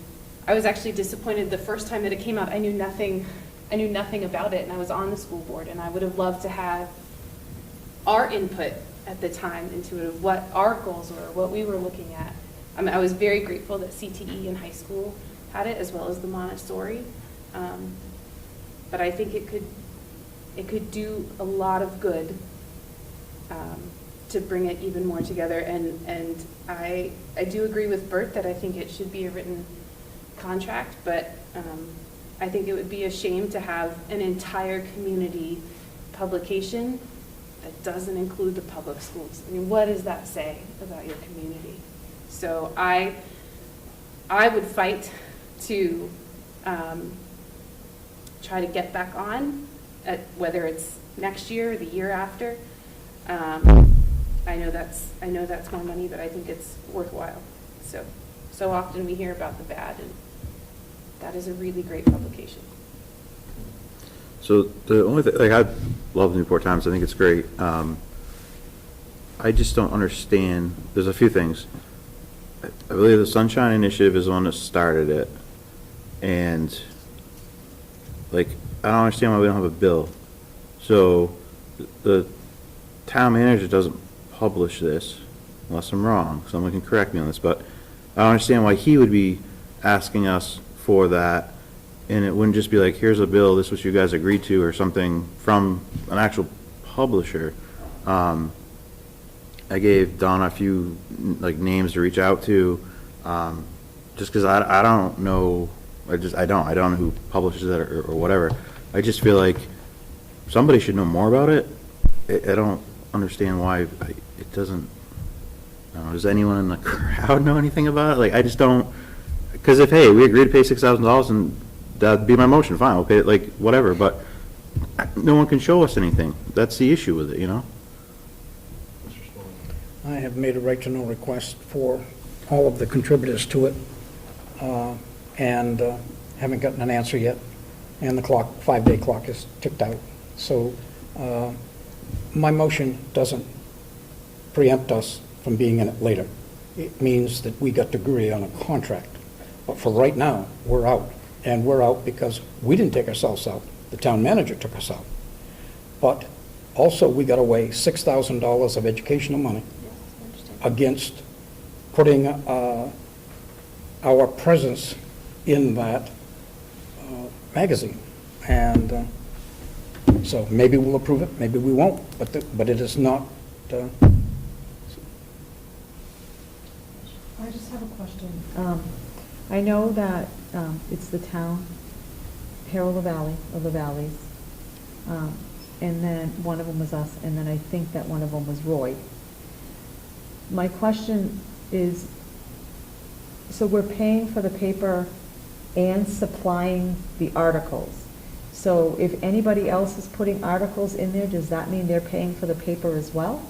I was actually disappointed the first time that it came out. I knew nothing about it, and I was on the school board, and I would have loved to have our input at the time into it, of what our goals were, what we were looking at. I was very grateful that CTE in high school had it, as well as the Montessori. But I think it could do a lot of good to bring it even more together. And I do agree with Bert that I think it should be a written contract, but I think it would be a shame to have an entire community publication that doesn't include the public schools. I mean, what does that say about your community? So I would fight to try to get back on, whether it's next year or the year after. I know that's more money, but I think it's worthwhile. So often we hear about the bad, and that is a really great publication. So the only thing, like, I love the Newport Times, I think it's great. I just don't understand, there's a few things. I believe the Sunshine Initiative is the one that started it, and, like, I don't understand why we don't have a bill. So the town manager doesn't publish this, unless I'm wrong, someone can correct me on this, but I don't understand why he would be asking us for that, and it wouldn't just be like, here's a bill, this is what you guys agreed to, or something from an actual publisher. I gave Donna a few, like, names to reach out to, just because I don't know, I don't know who publishes it or whatever. I just feel like somebody should know more about it. I don't understand why it doesn't, I don't know, does anyone in the crowd know anything about it? Like, I just don't, because if, hey, we agree to pay $6,000 and that'd be my motion, fine, we'll pay it, like, whatever, but no one can show us anything. That's the issue with it, you know? I have made a right-to-know request for all of the contributors to it, and haven't gotten an answer yet, and the clock, 5-day clock is ticked out. So my motion doesn't preempt us from being in it later. It means that we got to agree on a contract. But for right now, we're out, and we're out because we didn't take ourselves out. The town manager took us out. But also, we got away $6,000 of educational money against putting our presence in that magazine. And so maybe we'll approve it, maybe we won't, but it is not. I just have a question. I know that it's the town, Herald of the Valleys, and then one of them was us, and then I think that one of them was Roy. My question is, so we're paying for the paper and supplying the articles. So if anybody else is putting articles in there, does that mean they're paying for the paper as well?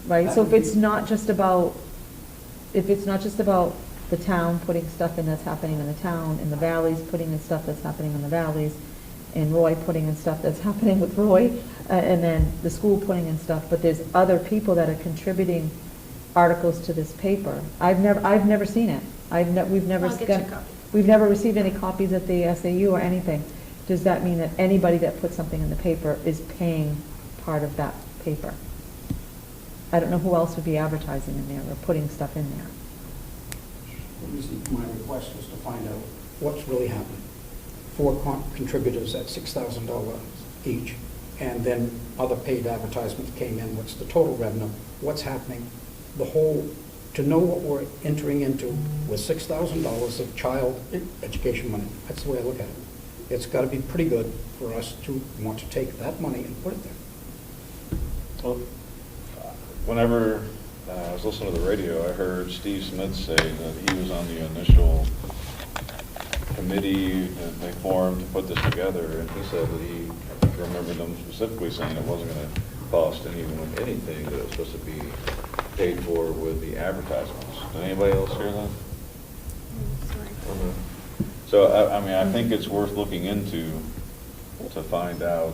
Right, so if it's not just about the town putting stuff in that's happening in the town, and the valleys putting in stuff that's happening in the valleys, and Roy putting in stuff that's happening with Roy, and then the school putting in stuff, but there's other people that are contributing articles to this paper. I've never seen it. We've never I'll get you a copy. We've never received any copies at the SAU or anything. Does that mean that anybody that puts something in the paper is paying part of that paper? I don't know who else would be advertising in there or putting stuff in there. My request was to find out what's really happening. 4 contributors at $6,000 each, and then other paid advertisements came in. What's the total revenue? What's happening? The whole, to know what we're entering into with $6,000 of child education money. That's the way I look at it. It's got to be pretty good for us to want to take that money and put it there. Well, whenever I was listening to the radio, I heard Steve Smith say that he was on the initial committee that they formed to put this together, and he said that he remembered them specifically saying it wasn't going to cost anyone anything, that it was supposed to be paid for with the advertisements. Did anybody else hear that? So, I mean, I think it's worth looking into to find out,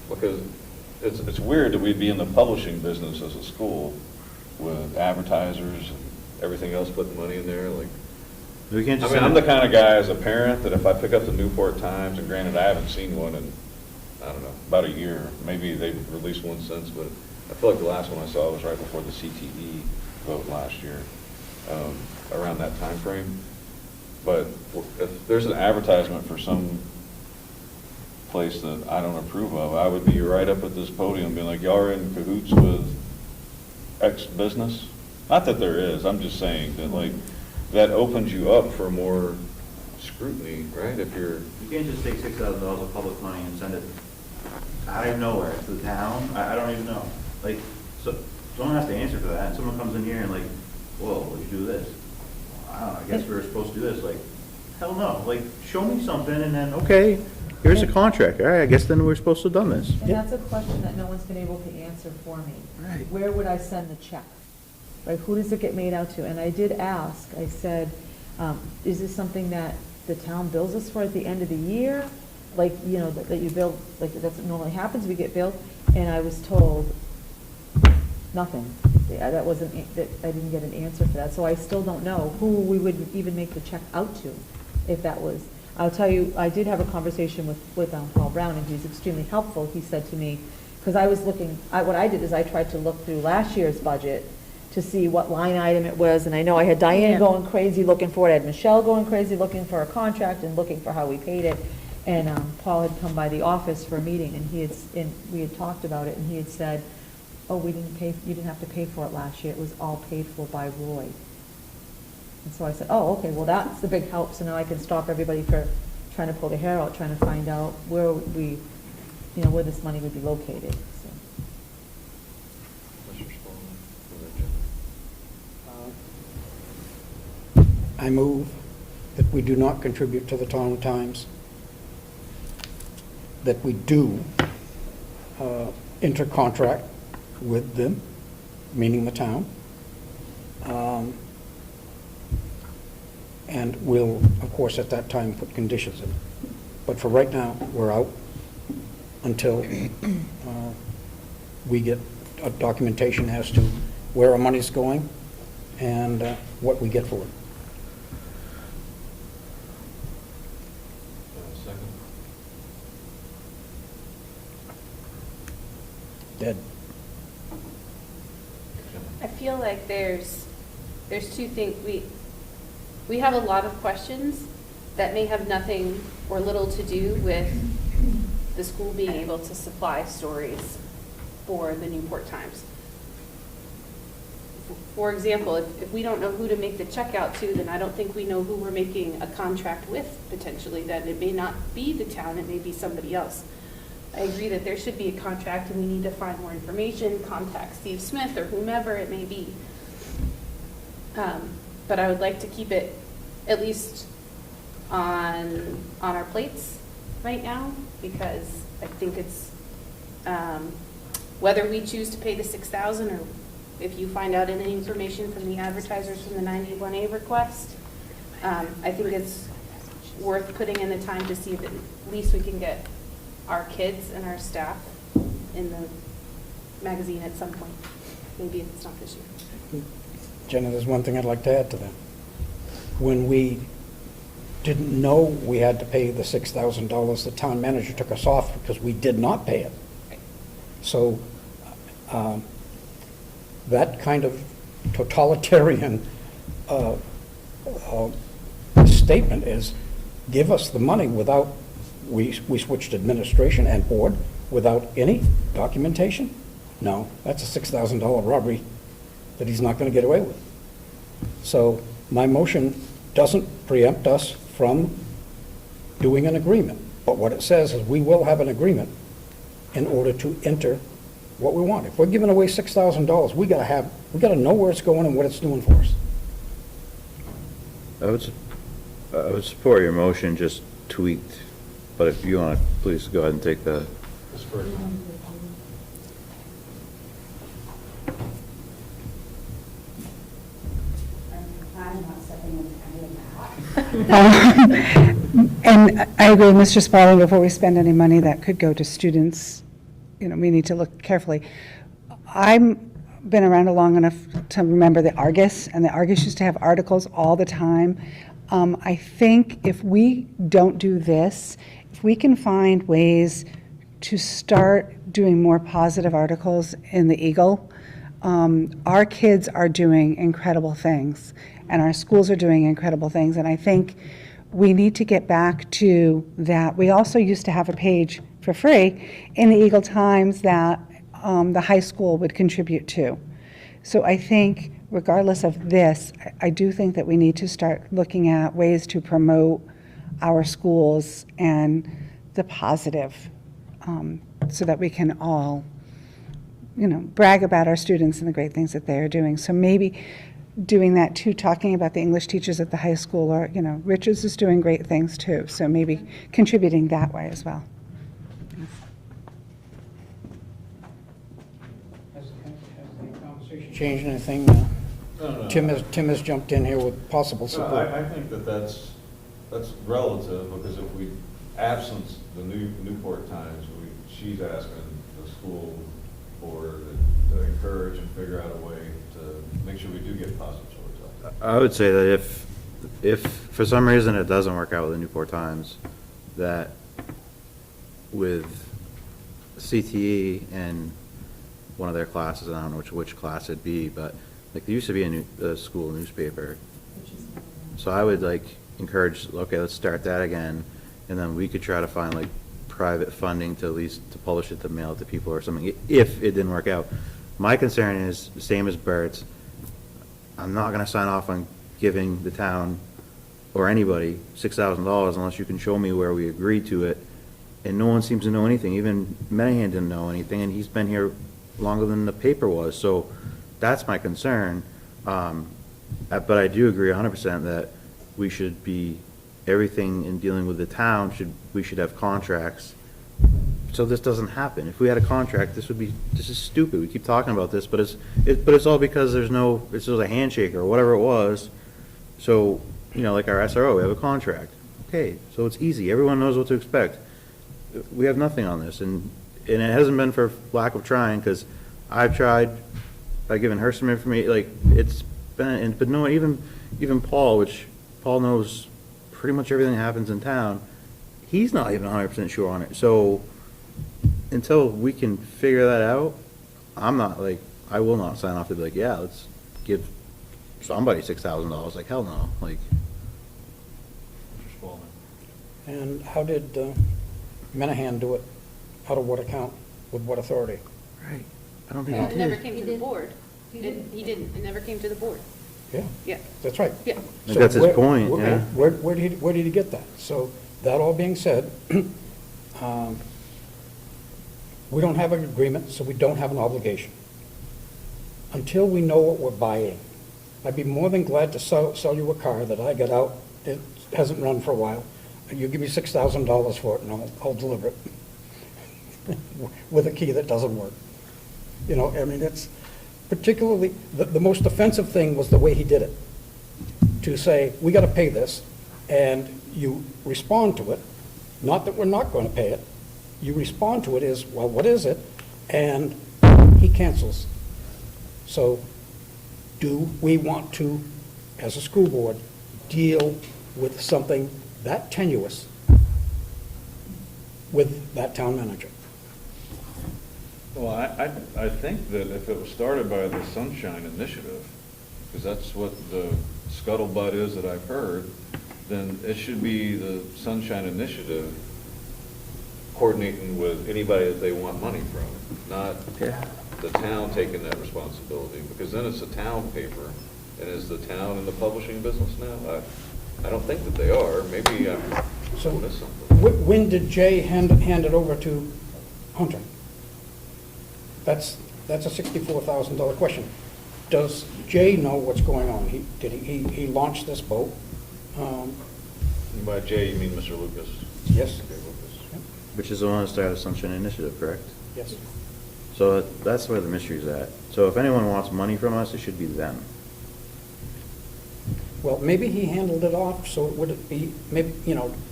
because it's weird that we'd be in the publishing business as a school with advertisers and everything else putting money in there. Like, We can't I just mean, send I'm the it. kind of guy as a parent that if I pick up the Newport Times, and granted, I haven't seen one in, I don't know, about a year. Maybe they've released one since, but I feel like the last one I saw was right before the CTE vote last year, around that time frame. But if there's an advertisement for some place that I don't approve of, I would be right up at this podium being like, y'all are in cahoots with X business? Not that there is, I'm just saying that like, that opens you up for more scrutiny, right? If you're, You can't just take $6,000 of public money and send it out of nowhere to the town. I don't even know. Like, so someone has to answer for that. And someone comes in here and like, whoa, would you do this? I don't know, I guess we were supposed to do this. Like, hell no. Like, show me something and then, okay, here's a contract. All right, I guess then we're supposed to have done this. And that's a question that no one's been able to answer for me. Right. Where would I send the check? Right, who does it get made out to? And I did ask, I said, is this something that the town bills us for at the end of the year? Like, you know, that you bill, like that's what normally happens, we get billed? And I was told, nothing. Yeah, that wasn't, that I didn't get an answer for that. So I still don't know who we would even make the check out to if that was. I'll tell you, I did have a conversation with Paul Brown, and he was extremely helpful. He said to me, because I was looking, what I did is I tried to look through last year's budget to see what line item it was, and I know I had Diane Yeah. going crazy looking for it, I had Michelle going crazy looking for a contract and looking for how we paid it, and Paul had come by the office for a meeting, and we had talked about it, and he had said, oh, you didn't have to pay for it last year, it was all paid for by Roy. And so I said, oh, okay, well, that's the big help, so now I can stop everybody for trying to pull their hair out, trying to find out where where this money would be located, so. I move that we do not contribute to the Taunton Times, that we do enter contract with them, meaning the town, and we'll, of course, at that time, put conditions in. But for right now, we're out until we get a documentation as to where our money's going and what we get for it. Dead. I feel like there's two things, we have a lot of questions that may have nothing or little to do with the school being able to supply stories for the Newport Times. For example, if we don't know who to make the check out to, then I don't think we know who we're making a contract with potentially, then it may not be the town, it may be somebody else. I agree that there should be a contract and we need to find more information, contact Steve Smith or whomever it may be. But I would like to keep it at least on our plates right now, because I think it's, whether we choose to pay the $6,000 or if you find out any information from the advertisers from the 91A request, I think it's worth putting in the time to see if at least we can get our kids and our staff in the magazine at some point. Maybe it's not this year. Jenna, there's one thing I'd like to add to that. When we didn't know we had to pay the $6,000, the town manager took us off because we did not pay it. So that kind of totalitarian statement is, give us the money without, we switched administration and board without any documentation? No, that's a $6,000 robbery that he's not going to get away with. So my motion doesn't preempt us from doing an agreement. But what it says is we will have an agreement in order to enter what we want. If we're giving away $6,000, we gotta know where it's going and what it's doing for us. I would support your motion, just tweaked, but if you want, please go ahead and take the. And I agree with Mr. Spalding, before we spend any money that could go to students, we need to look carefully. I've been around long enough to remember the Argus, and the Argus used to have articles all the time I think if we don't do this, if we can find ways to start doing more positive articles in the Eagle, our kids are doing incredible things, and our schools are doing incredible things, and I think we need to get back to that. We also used to have a page for free in the Eagle Times that the high school would contribute to. So I think, regardless of this, I do think that we need to start looking at ways to promote our schools and the positive, so that we can all, brag about our students and the great things that they are doing. So maybe doing that too, talking about the English teachers at the high school, or, Richards is doing great things too, so maybe contributing that way as well. Has the conversation changed anything? No. Tim has jumped in here with possible No, support. I think that's relative, because if we absence the Newport Times, she's asking the school board to encourage and figure out a way to make sure we do get positive stories out. I would say that if for some reason it doesn't work out with the Newport Times, that with CTE and one of their classes, I don't know which class it'd be, but like there used to be a school newspaper. So I would encourage, okay, let's start that again, and then we could try to find private funding to at least to publish it, to mail it to people or something, if it didn't work out. My concern is the same as Bert's. I'm not gonna sign off on giving the town or anybody $6,000 unless you can show me where we agreed to it, and no one seems to know anything. Even Menahan didn't know anything, and he's been here longer than the paper was, so that's my concern. But I do agree 100% that we should be, everything in dealing with the town, we should have contracts, so this doesn't happen. If we had a contract, this is stupid. We keep talking about this, but it's all because it's just a handshake or whatever it was. So, like our SRO, we have a contract. Okay, so it's easy. Everyone knows what to expect. We have nothing on this, and it hasn't been for lack of trying, because I've tried by giving her some information, it's been, but no, even Paul, which Paul knows pretty much everything that happens in town, he's not even 100% sure on it. So until we can figure that out, I will not sign off to be yeah, let's give somebody $6,000. Hell no. And how did Menahan do it? Out of what account? With what authority? Right. I don't think It he never did. came to the board. He didn't, it never came to the board. Yeah, Yeah, that's right. yeah. I think that's his point, yeah. Where did he get that? So, that all being said, we don't have an agreement, so we don't have an obligation. Until we know what we're buying, I'd be more than glad to sell you a car that I got out, it hasn't run for a while. You give me $6,000 for it, and I'll deliver it. With a key that doesn't work. It's particularly, the most offensive thing was the way he did it. To say, we gotta pay this, and you respond to it, not that we're not gonna pay it, you respond to it is, well, what is it? And he cancels. So, do we want to, as a school board, deal with something that tenuous with that town manager? Well, I think that if it was started by the Sunshine Initiative, because that's what the scuttlebutt is that I've heard, then it should be the Sunshine Initiative coordinating with anybody that they want money from, not the town taking that responsibility, because then it's a town paper, and is the town in the publishing business now? I don't think that they are. Maybe I'm So, missing something. when did Jay hand it over to Hunter? That's a $64,000 question. Does Jay know what's going on? He launched this boat? By Jay, you mean Mr. Lucas? Yes. Okay, Lucas. Which is the one that started Sunshine Initiative, correct? Yes. So that's where the mystery's at. So if anyone wants money from us, it should be them. Well, maybe he handled it off, so would it be, maybe,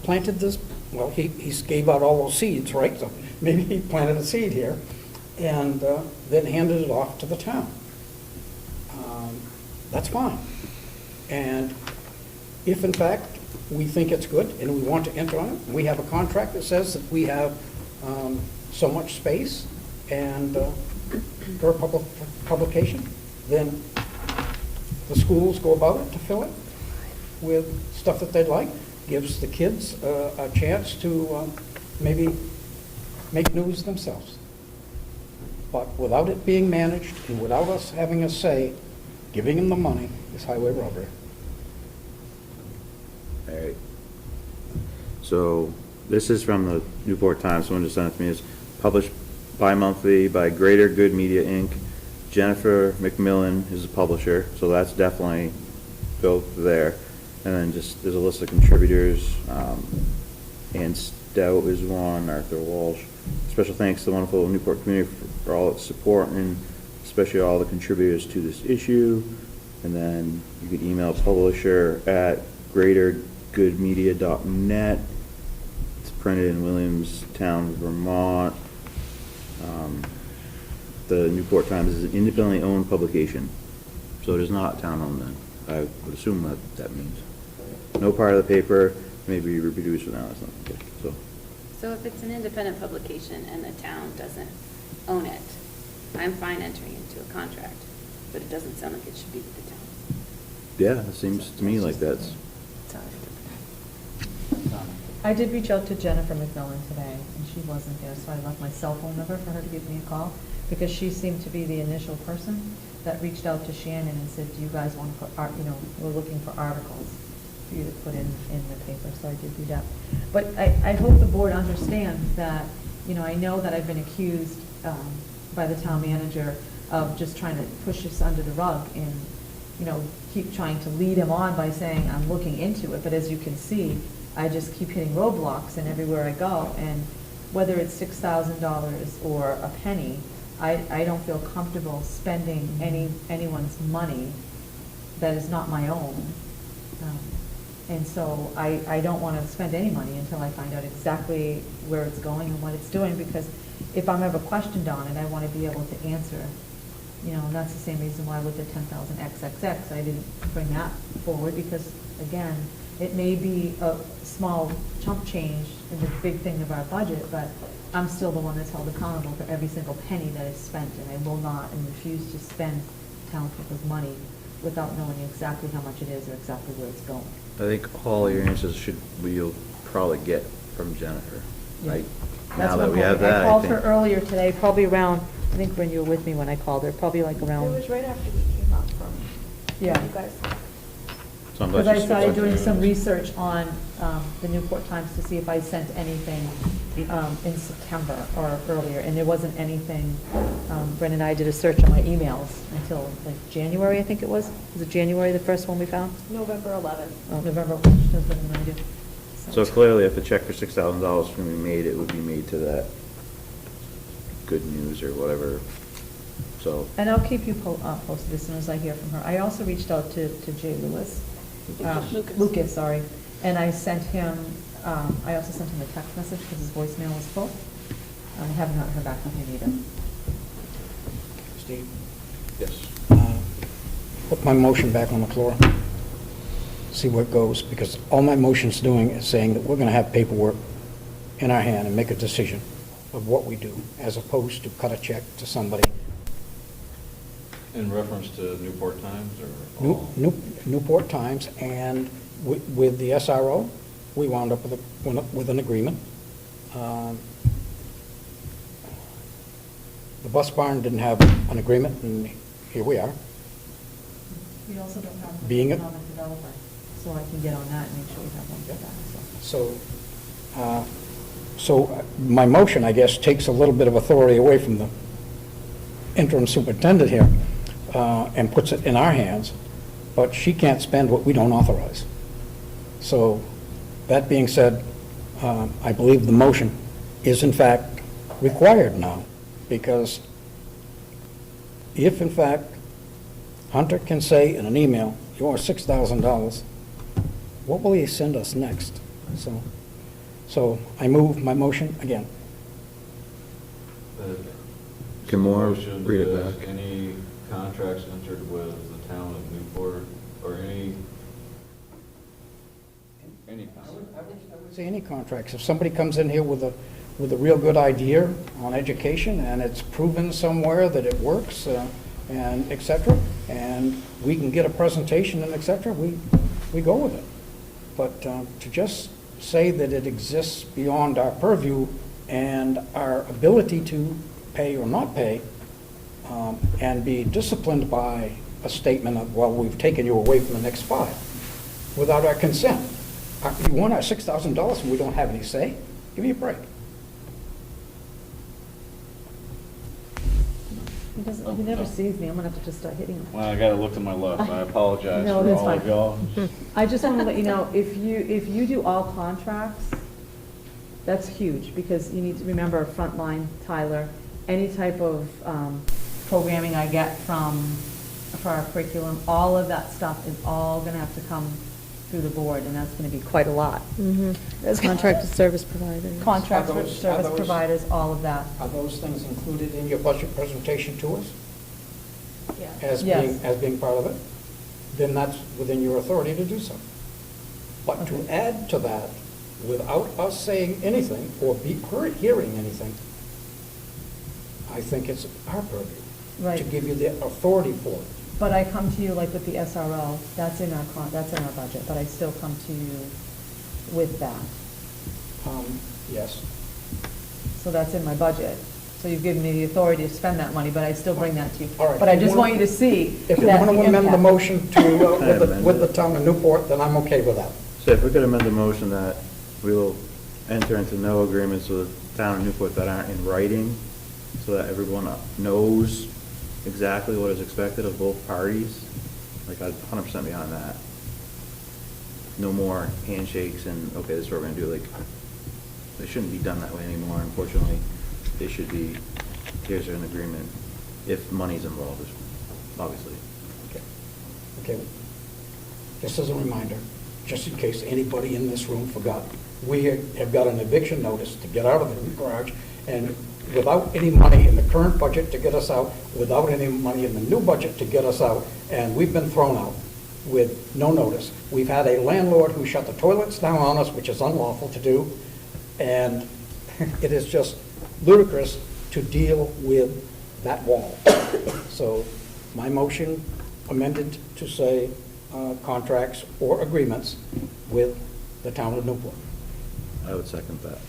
planted this, well, he gave out all those seeds, right? So maybe he planted a seed here, and then handed it off to the town. That's fine. And if in fact we think it's good and we want to enter on it, we have a contract that says that we have so much space and per publication, then the schools go about it to fill it with stuff that they'd like, gives the kids a chance to maybe make news themselves. But without it being managed and without us having a say, giving them the money is highway robbery. All right. So this is from the Newport Times, someone just sent it to me, it's published bi-monthly by Greater Good Media, Inc. Jennifer McMillan is the publisher, so that's definitely built there. And then just, there's a list of contributors, Ann Stout is one, Arthur Walsh. Special thanks to the wonderful Newport community for all its support and especially all the contributors to this issue. And then you could email publisher at greatergoodmedia.net. It's printed in Williamstown, Vermont. The Newport Times is an independently owned publication, so it is not town-owned then. I would assume that that means. No part of the paper may be reproduced without it's not okay. So if it's an independent publication and the town doesn't own it, I'm fine entering into a contract, but it doesn't sound like it should be with the town. Yeah, it seems to me like that's. I did reach out to Jennifer McMillan today, and she wasn't there, so I left my cell phone number for her to give me a call, because she seemed to be the initial person that reached out to Shannon and said, do you guys want to put, we're looking for articles for you to put in the paper, so I did do that. But I hope the board understands that, I know that I've been accused by the town manager of just trying to push this under the rug and, keep trying to lead him on by saying, I'm looking into it, but as you can see, I just keep hitting roadblocks and everywhere I go, and whether it's $6,000 or a penny, I don't feel comfortable spending anyone's money that is not my own. And so I don't want to spend any money until I find out exactly where it's going and what it's doing, because if I'm ever questioned on it, I want to be able to answer. And that's the same reason why with the 10,000 XXX, I didn't bring that forward, because again, it may be a small chump change in the big thing of our budget, but I'm still the one that's held accountable for every single penny that is spent, and I will not and refuse to spend townspeople's money without knowing exactly how much it is or exactly where it's going. I think all your answers you'll probably get from Jennifer, Yeah. right? That's Now what that we I'm have hoping. that, I I called think. her earlier today, probably around, I think when you were with me when I called her, probably like It around, was right after we came up from, yeah. you guys. So I'm glad Because I she started switched doing it. some research on the Newport Times to see if I sent anything in September or earlier, and there wasn't anything. Brendan and I did a search on my emails until like January, I think it was. Was it January, the first one we found? November 11th. Oh, November, that's what I did. So clearly, if a check for $6,000 can be made, it would be made to that Good News or whatever, so. And I'll keep you posted as soon as I hear from her. I also reached out to Jay Lewis. Lucas, sorry. And I sent him, I also sent him a text message because his voicemail was full. I have not heard back from him either. Steve, Yes. put my motion back on the floor, see where it goes, because all my motion's doing is saying that we're going to have paperwork in our hand and make a decision of what we do, as opposed to cut a check to somebody. In reference to Newport Times or? Newport Times, and with the SRO, we wound up with an agreement. The bus barn didn't have an agreement, and here we are. We also don't have an Being a- economic developer, so I can get on that and make sure we have one for that, so. So my motion, I guess, takes a little bit of authority away from the interim superintendent here, and puts it in our hands, but she can't spend what we don't authorize. So, that being said, I believe the motion is in fact required now, because if in fact Hunter can say in an email, you owe $6,000, what will he send us next? So I move my motion again. Can Maura Motion read it is back? Any contracts entered with the town of Newport, or any Any I comment? would say any contracts. If somebody comes in here with a real good idea on education, and it's proven somewhere that it works, and et cetera, and we can get a presentation and et cetera, we go with it. But to just say that it exists beyond our purview and our ability to pay or not pay, and be disciplined by a statement of, well, we've taken you away from the next 5, without our consent. You want our $6,000 and we don't have any say? Give me a break. He never sees me, I'm gonna have to just start hitting him. Well, I gotta look to my left. I apologize No, for that's all of fine. y'all. I just want to let you know, if you do all contracts, that's huge, because you need to remember Frontline, Tyler, any type of programming I get for our curriculum, all of that stuff is all going to have to come through the board, and that's going to be quite a lot. That's Contracted service provider. Contracts Are for those- service are those- providers, all of that. Are those things included in your budget presentation to us as Yes. being part of it? Then that's within your authority to do so. But to add to that, without us saying anything or hearing anything, I think it's our purview to Right. give you the authority for it. But I come to you like with the SRO, that's in our budget, but I still come to you with that. Yes. So that's in my budget. So you've given me the authority to spend that money, but I still bring that to you. All right. But I If you just wanna- want you to see If you that want to the amend the impact. motion to, amend with the it. town of Newport, then I'm okay with that. So if we could amend the motion that we will enter into no agreements with the town of Newport that aren't in writing, so that everyone knows exactly what is expected of both parties, like I'm 100% behind that. No more handshakes and, okay, this is what we're gonna do, like, they shouldn't be done that way anymore, unfortunately. They should be, here's an agreement, if money's involved, obviously. Okay. Just as a reminder, just in case anybody in this room forgot, we have got an eviction notice to get out of the garage, and without any money in the current budget to get us out, without any money in the new budget to get us out, and we've been thrown out with no notice. We've had a landlord who shut the toilets down on us, which is unlawful to do, and it is just ludicrous to deal with that wall. So my motion amended to say contracts or agreements with the town of Newport. I would second that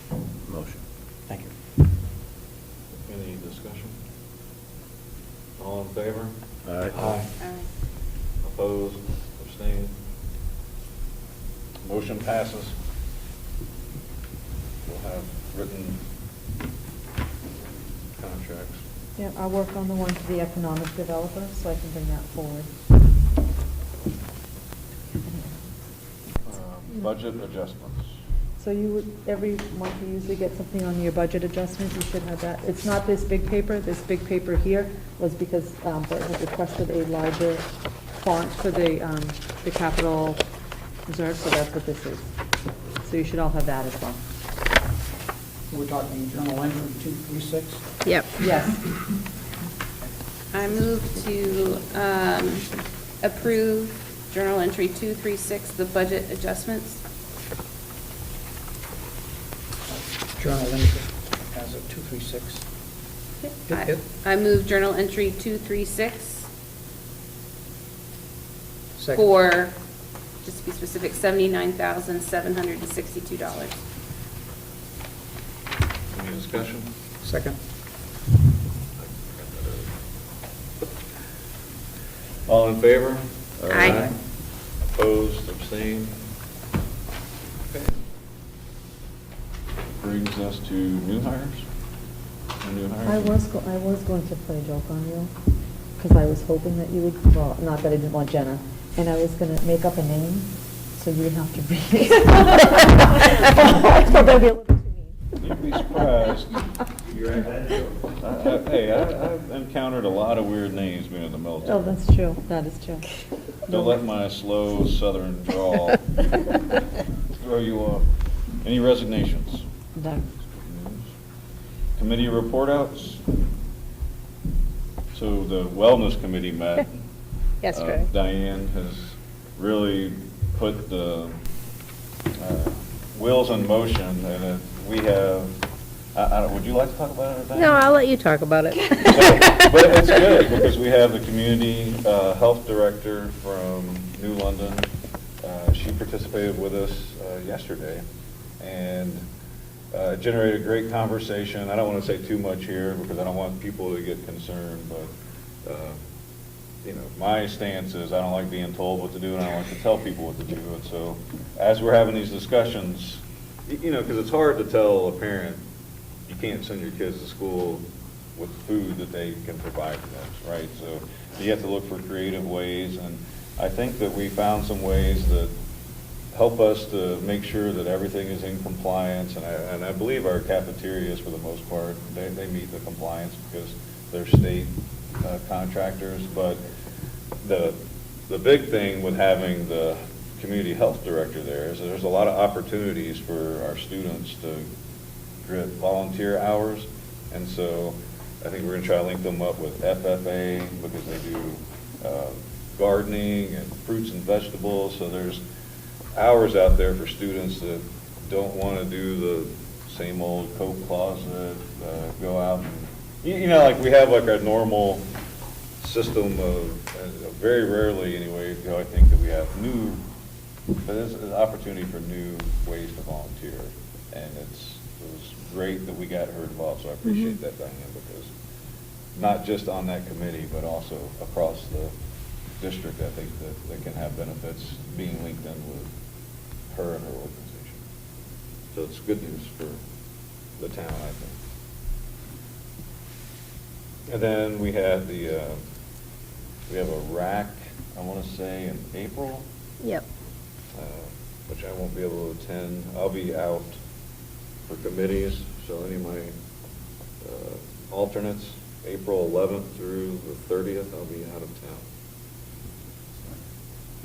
motion. Thank you. Any discussion? All in favor? Aye. Opposed? Abstained? Motion passes. We'll have written contracts. Yeah, I'll work on the one for the economic developer, so I can bring that forward. Budget adjustments. So you would, every month you usually get something on your budget adjustment, you should have that. It's not this big paper here was because Bert had requested a larger font for the capital reserve, so that's what this is. So you should all have that as well. We're talking journal entry 236. Yep. Yes. I move to approve journal entry 236, the budget adjustments. Journal entry as of 236. I move journal entry 236 Second. for, just to be specific, $79,762. Any discussion? Second. All in favor? Aye. Opposed? Abstained? Okay. Brings us to new hires? New hires? I was going to play a joke on you, because I was hoping that you would, well, not that I didn't want Jenna, and I was gonna make up a name, so you would have to read it. I thought that'd be a little too mean. You'd be surprised. Hey, I've encountered a lot of weird names being in the military. Oh, that's true, that is true. Don't let my slow southern drawl throw you off. Any resignations? No. Committee report outs? So the wellness committee met. Yesterday. Diane has really put the wheels in motion, and we have, I don't, would you like to talk about it, or Diane? No, I'll let you talk about it. But it's good, because we have the community health director from New London. She participated with us yesterday, and it generated a great conversation. I don't want to say too much here, because I don't want people to get concerned, but, you know, my stance is I don't like being told what to do, and I don't like to tell people what to do. And so, as we're having these discussions, you know, because it's hard to tell a parent, you can't send your kids to school with food that they can provide to them, right? So you have to look for creative ways, and I think that we found some ways that help us to make sure that everything is in compliance, and I believe our cafeterias, for the most part, they meet the compliance because they're state contractors. But the big thing with having the community health director there is that there's a lot of opportunities for our students to get volunteer hours, and so I think we're going to try to link them up with FFA, because they do gardening and fruits and vegetables. So there's hours out there for students that don't want to do the same old coat closet, go out and, you know, like we have like a normal system of, very rarely anyway, you know, I think that we have new, but there's an opportunity for new ways to volunteer, and it was great that we got her involved, so I appreciate that, Diane, because not just on that committee, but also across the district, I think that can have benefits being linked in with her and her organization. So it's good news for the town, I think. And then we have we have a RAC, I want to say in April, Yep. which I won't be able to attend. I'll be out for committees, so any of my alternates, April 11th through the 30th, I'll be out of town.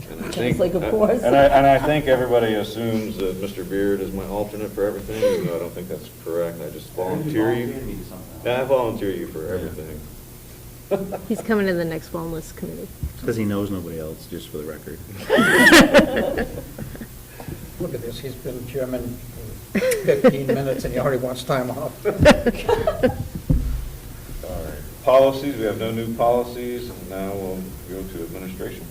And I Sounds think, like a course. and I think everybody assumes that Mr. Beard is my alternate for everything, even though I don't think that's correct. I just volunteer you. Yeah, I volunteer you for everything. He's coming to the next wellness committee. Because he knows nobody else, just for the record. Look at this, he's been chairman for 15 minutes and he already wants time off. All right, policies, we have no new policies, and now we'll go to administration.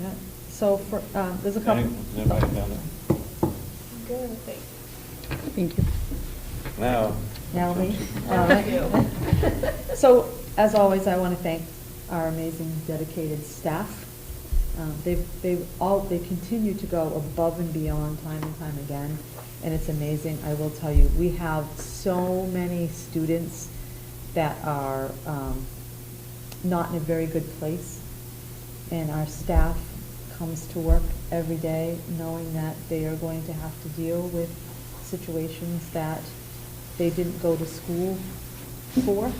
Yeah. So for, there's a couple. Anybody down there? Good, Thank you. Now, Natalie? All right. So, as always, I want to thank our amazing dedicated staff. They continue to go above and beyond time and time again, and it's amazing. I will tell you, we have so many students that are not in a very good place, and our staff comes to work every day knowing that they are going to have to deal with situations that they didn't go to school for.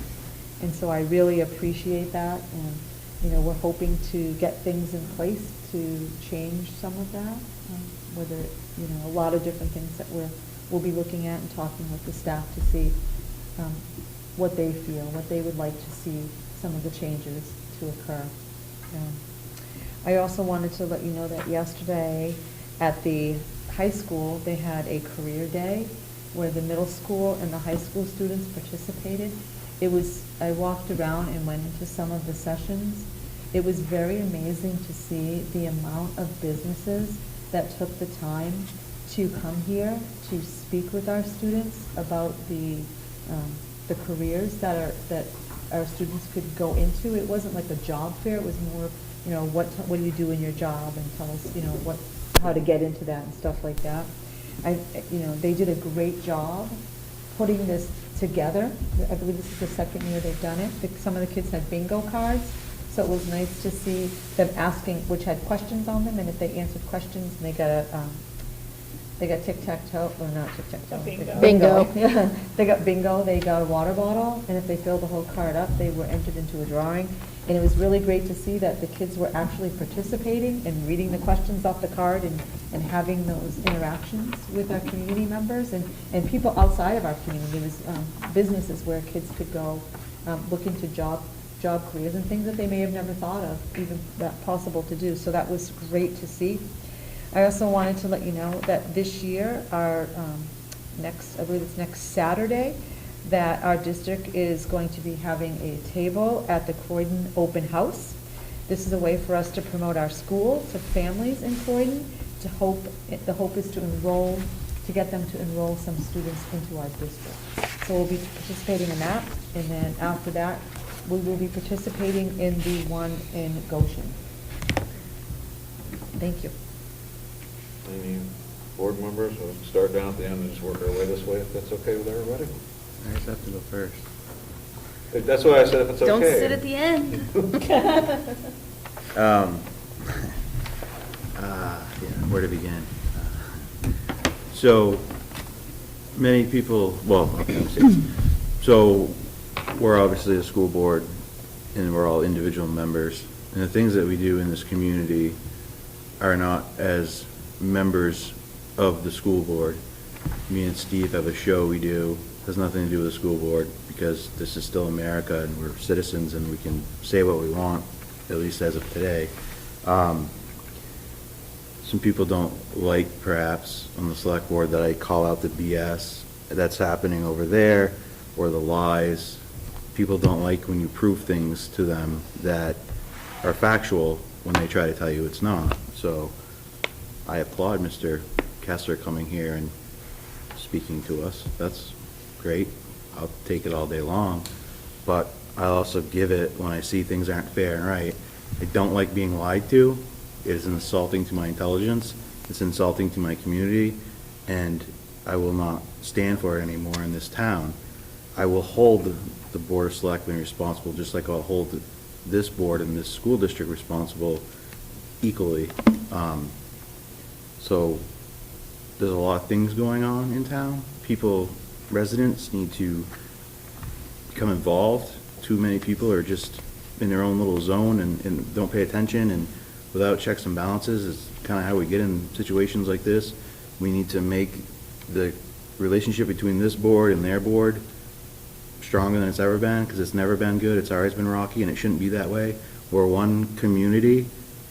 And so I really appreciate that, and, you know, we're hoping to get things in place to change some of that, whether, you know, a lot of different things that we'll be looking at and talking with the staff to see what they feel, what they would like to see some of the changes to occur. I also wanted to let you know that yesterday at the high school, they had a career day where the middle school and the high school students participated. I walked around and went into some of the sessions. It was very amazing to see the amount of businesses that took the time to come here to speak with our students about the careers that our students could go into. It wasn't like a job fair, it was more, you know, what do you do in your job, and tell us, you know, how to get into that and stuff like that. You know, they did a great job putting this together. I believe this is the second year they've done it. Some of the kids had bingo cards, so it was nice to see them asking, which had questions on them, and if they answered questions, and they got tic-tac-toe, or not tic-tac-toe. Bingo. Yeah, they got bingo, they got a water bottle, and if they filled the whole card up, they were entered into a drawing. And it was really great to see that the kids were actually participating and reading the questions off the card and having those interactions with our community members and people outside of our community. There was businesses where kids could go look into job careers and things that they may have never thought of, even that possible to do. So that was great to see. I also wanted to let you know that this year, our I believe it's next Saturday, that our district is going to be having a table at the Croydon Open House. This is a way for us to promote our school to families in Croydon. The hope is to get them to enroll some students into our district. So we'll be participating in that, and then after that, we will be participating in the one in Goshen. Thank you. Any board members, we'll start down at the end and just work our way this way, if that's okay with everybody? I just have to go first. That's why I said if it's okay. Don't sit at the end. Yeah, where to begin? So, many people, well, okay, let me see. So, we're obviously a school board, and we're all individual members, and the things that we do in this community are not as members of the school board. Me and Steve have a show we do, has nothing to do with the school board, because this is still America, and we're citizens, and we can say what we want, at least as of today. Some people don't like, perhaps, on the select board that I call out the BS that's happening over there, or the lies. People don't like when you prove things to them that are factual when they try to tell you it's not. So I applaud Mr. Kessler coming here and speaking to us. That's great. I'll take it all day long. But I'll also give it when I see things aren't fair and right. I don't like being lied to. It is insulting to my intelligence. It's insulting to my community, and I will not stand for it anymore in this town. I will hold the Board of Selectmen responsible, just like I'll hold this board and this school district responsible equally. So there's a lot of things going on in town. Residents need to become involved. Too many people are just in their own little zone and don't pay attention, and without checks and balances, it's kind of how we get in situations like this. We need to make the relationship between this board and their board stronger than it's ever been, because it's never been good. It's always been rocky, and it shouldn't be that way. We're one community,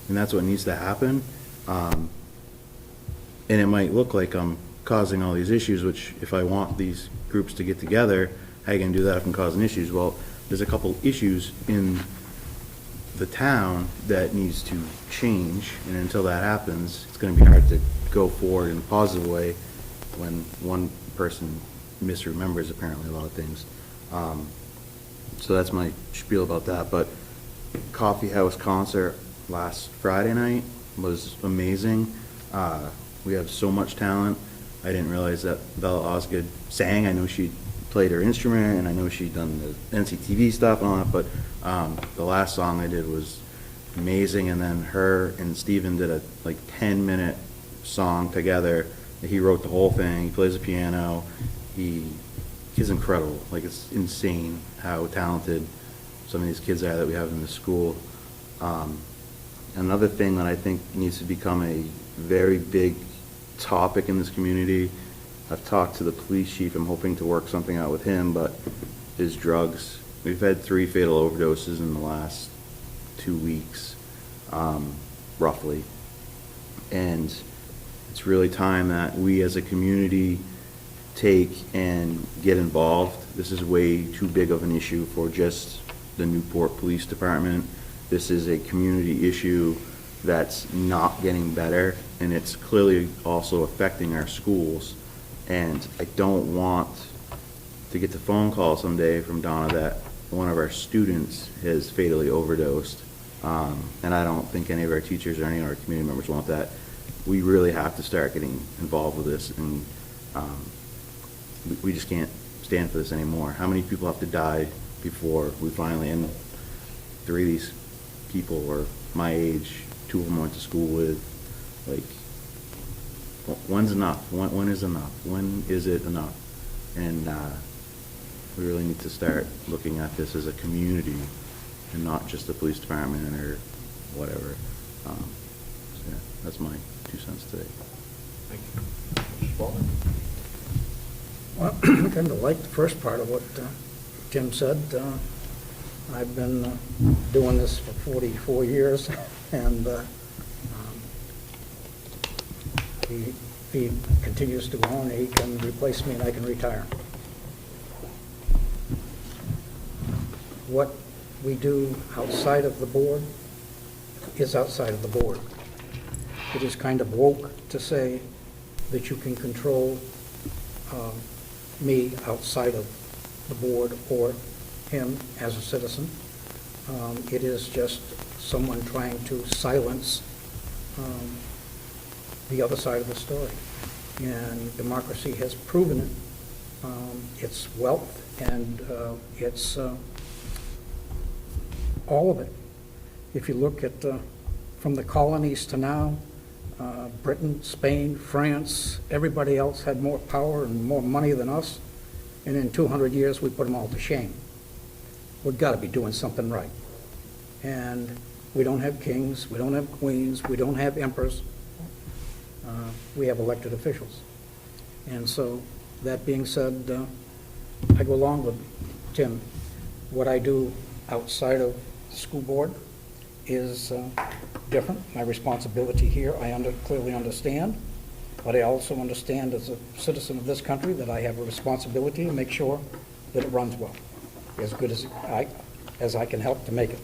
and that's what needs to happen. And it might look like I'm causing all these issues, which if I want these groups to get together, how are you going to do that if I'm causing issues? Well, there's a couple issues in the town that needs to change, and until that happens, it's going to be hard to go forward in a positive way when one person misremembers apparently a lot of things. So that's my spiel about that. But Coffee House concert last Friday night was amazing. We have so much talent. I didn't realize that Bella Osgood sang. I know she played her instrument, and I know she'd done the NCTV stuff and all that, but the last song I did was amazing, and then her and Steven did a 10-minute song together. He wrote the whole thing. He plays the piano. He's incredible. It's insane how talented some of these kids are that we have in the school. Another thing that I think needs to become a very big topic in this community, I've talked to the police chief, I'm hoping to work something out with him, but is drugs. We've had 3 fatal overdoses in the last 2 weeks, roughly. And it's really time that we as a community take and get involved. This is way too big of an issue for just the Newport Police Department. This is a community issue that's not getting better, and it's clearly also affecting our schools. And I don't want to get the phone call someday from Donna that one of our students has fatally overdosed. And I don't think any of our teachers or any of our community members want that. We really have to start getting involved with this, and we just can't stand for this anymore. How many people have to die before we finally, and 3 of these people were my age, 2 of them went to school with, when's enough? When is enough? When is it enough? And we really need to start looking at this as a community and not just the police department or whatever. So yeah, that's my 2 cents today. Thank you. Mr. Baldwin? Well, I kind of like the first part of what Jim said. I've been doing this for 44 years, and If he continues to go on, he can replace me and I can retire. What we do outside of the board is outside of the board. It is kind of woke to say that you can control me outside of the board or him as a citizen. It is just someone trying to silence the other side of the story. And democracy has proven it. Its wealth and its all of it. If you look at from the colonies to now, Britain, Spain, France, everybody else had more power and more money than us, and in 200 years we put them all to shame. We've got to be doing something right. And we don't have kings, we don't have queens, we don't have emperors. We have elected officials. And so, that being said, I go along with Tim. What I do outside of the school board is different. My responsibility here, I clearly understand, but I also understand as a citizen of this country that I have a responsibility to make sure that it runs well, as good as I can help to make it.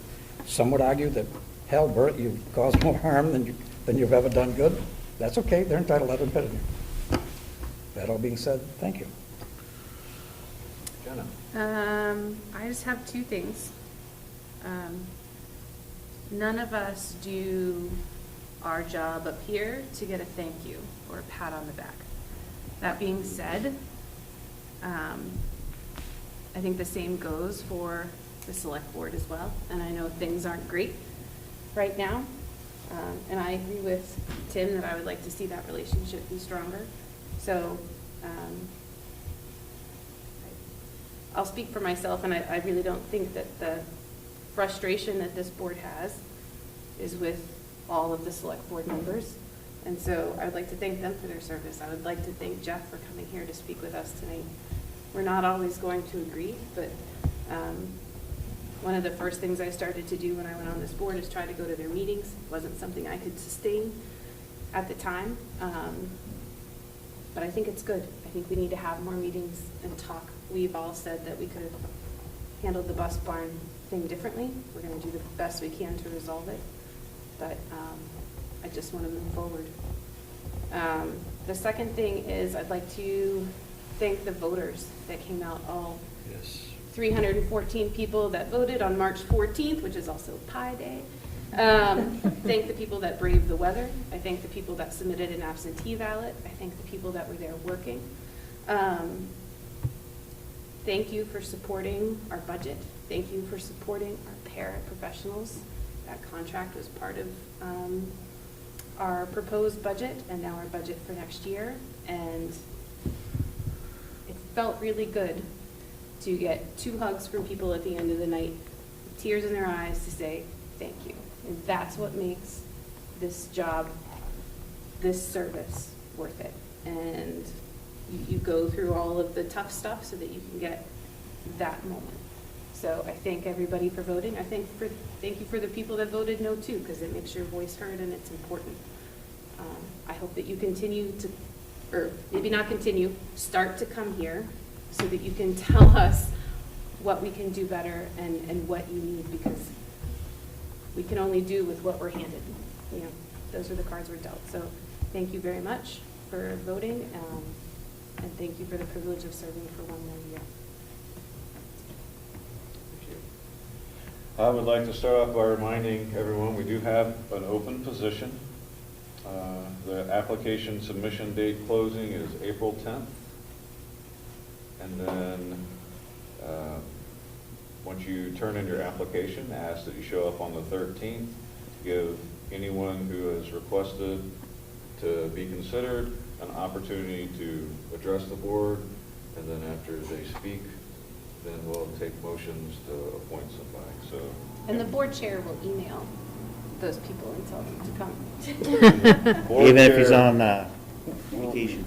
Some would argue that, hell, Bert, you've caused more harm than you've ever done good. That's okay, they're entitled to have opinion. That all being said, thank you. Jenna? I just have two things. None of us do our job up here to get a thank you or a pat on the back. That being said, I think the same goes for the select board as well. And I know things aren't great right now. And I agree with Tim that I would like to see that relationship be stronger. So I'll speak for myself, and I really don't think that the frustration that this board has is with all of the select board members. And so I would like to thank them for their service. I would like to thank Jeff for coming here to speak with us tonight. We're not always going to agree, but one of the first things I started to do when I went on this board is try to go to their meetings. It wasn't something I could sustain at the time, but I think it's good. I think we need to have more meetings and talk. We've all said that we could have handled the bus barn thing differently. We're going to do the best we can to resolve it, but I just want to move forward. The second thing is I'd like to thank the voters that came out, all 314 people that voted on March 14th, which is also Pi Day. Thank the people that braved the weather. I thank the people that submitted an absentee ballot. I thank the people that were there working. Thank you for supporting our budget. Thank you for supporting our paraprofessionals. That contract was part of our proposed budget and now our budget for next year. And it felt really good to get 2 hugs from people at the end of the night, with tears in their eyes, to say thank you. And that's what makes this job, this service, worth it. And you go through all of the tough stuff so that you can get that moment. So I thank everybody for voting. I thank you for the people that voted no too, because it makes your voice heard and it's important. I hope that you continue to, or maybe not continue, start to come here so that you can tell us what we can do better and what you need, because we can only do with what we're handed. You know, those are the cards we're dealt. So thank you very much for voting, and thank you for the privilege of serving for 1 more year. Thank you. I would like to start off by reminding everyone we do have an open position. The application submission date closing is April 10th. And then once you turn in your application, ask that you show up on the 13th, give anyone who has requested to be considered an opportunity to address the board, and then after they speak, then we'll take motions to appoint somebody. So. And the board chair will email those people and tell them to come. Even if he's on vacation.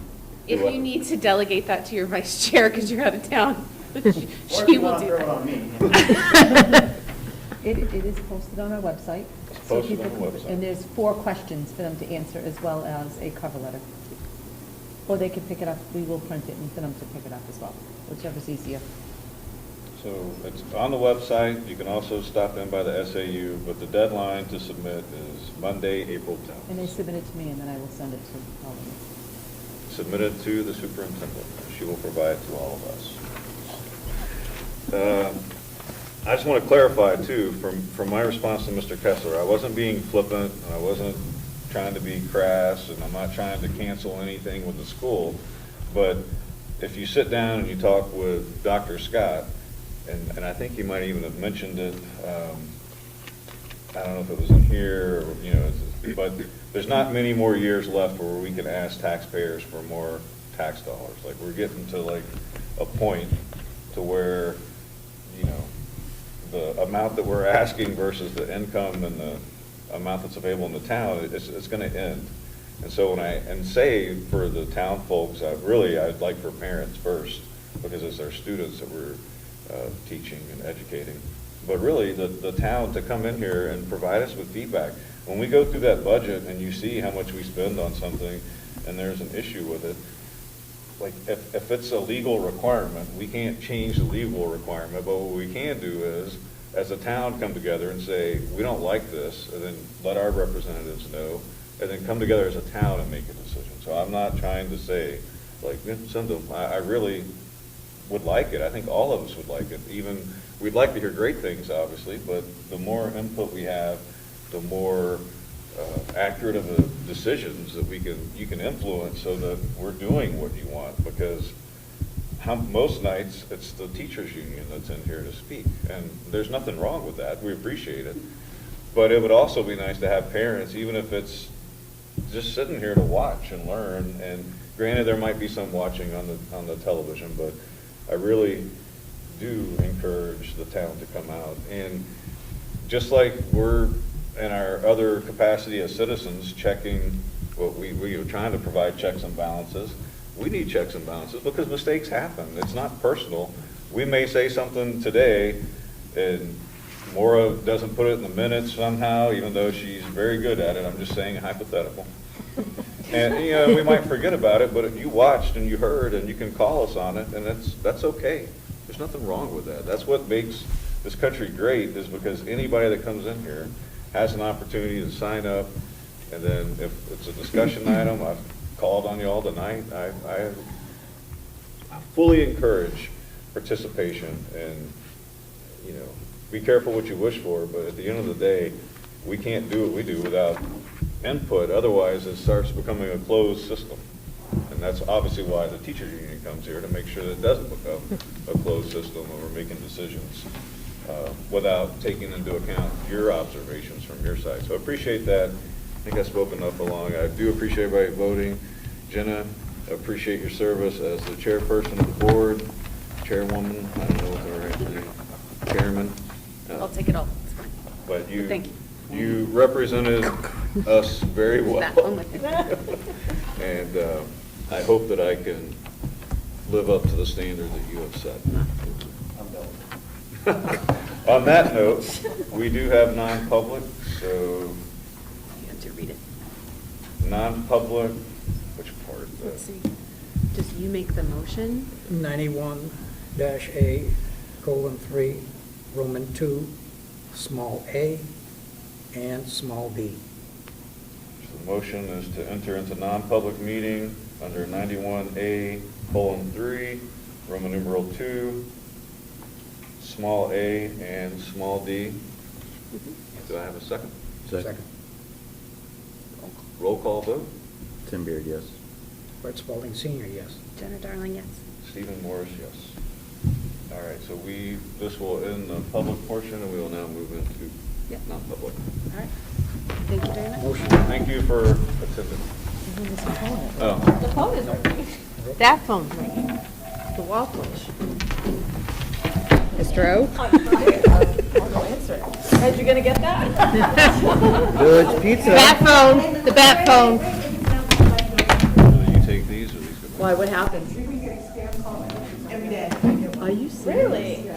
If you need to delegate that to your vice chair because you're out of town, she will do that. It is posted on our website. It's so posted on people the can- website. And there's 4 questions for them to answer, as well as a cover letter. or they can pick it up, we will print it and send them to pick it up as well, whichever's easier. So it's on the website. You can also stop in by the SAU, but the deadline to submit is Monday, April 10th. And they submit it to me, and then I will send it to all of you. Submit it to the superintendent. She will provide it to all of us. I just want to clarify, too, from my response to Mr. Kessler, I wasn't being flippant, and I wasn't trying to be crass, and I'm not trying to cancel anything with the school, but if you sit down and you talk with Dr. Scott, and I think he might even have mentioned it, I don't know if it was in here, or, you know, but there's not many more years left where we can ask taxpayers for more tax dollars. Like, we're getting to like a point to where, you know, the amount that we're asking versus the income and the amount that's available in the town, it's gonna end. And so and say for the town folks, I'd like for parents first, because it's our students that we're teaching and educating. But really, the town to come in here and provide us with feedback. When we go through that budget and you see how much we spend on something and there's an issue with it, like if it's a legal requirement, we can't change the legal requirement, but what we can do is, as a town, come together and say, we don't like this, and then let our representatives know, and then come together as a town and make a decision. So I'm not trying to say, like, send them. I really would like it. I think all of us would like it. Even, we'd like to hear great things, obviously, but the more input we have, the more accurate of the decisions that you can influence, so that we're doing what you want. Because most nights, it's the teachers union that's in here to speak, and there's nothing wrong with that. We appreciate it. But it would also be nice to have parents, even if it's just sitting here to watch and learn. And granted, there might be some watching on the television, but I really do encourage the town to come out. And just like we're in our other capacity as citizens checking what we are trying to provide checks and balances, we need checks and balances because mistakes happen. It's not personal. We may say something today and Maura doesn't put it in the minutes somehow, even though she's very good at it. I'm just saying hypothetical. And, you know, we might forget about it, but if you watched and you heard and you can call us on it, and that's okay. There's nothing wrong with that. That's what makes this country great, is because anybody that comes in here has an opportunity to sign up, and then if it's a discussion item, I've called on you all tonight, I fully encourage participation, and, you know, be careful what you wish for, but at the end of the day, we can't do what we do without input. Otherwise, it starts becoming a closed system. And that's obviously why the teachers union comes here, to make sure that it doesn't become a closed system where we're making decisions without taking into account your observations from your side. So I appreciate that. I think I spoke enough along. I do appreciate everybody voting. Jenna, I appreciate your service as the chairperson of the board, chairwoman, I don't know what the right name, chairman. I'll take it all. It's fine. But Thank you. You represented us very well. That one with you. And I hope that I can live up to the standard that you have set. On that note, we do have non-public, so You have to read it. non-public, which part? Let's see. Just you make the motion. 91-A:3, Roman 2, small a and small b. So the motion is to enter into non-public meeting under 91A:3, Roman numeral 2, small a and small d. Do I have a second? Second. Roll call vote. Tim Beard, yes. Brett Spalding Senior, yes. Jenna Darling, yes. Stephen Morris, yes. All right, so this will end the public portion, and we will now move into Yep. non-public. All right. Thank you very much. Motion. Thank you for attending. Oh. The phone is working. That phone's ringing. The wall push. Mr. O? I'll answer it. How'd you gonna get that? Village Pizza. Bat phone, the bat phone. Do you take these, or these? Why, what happened? Are you serious? Really?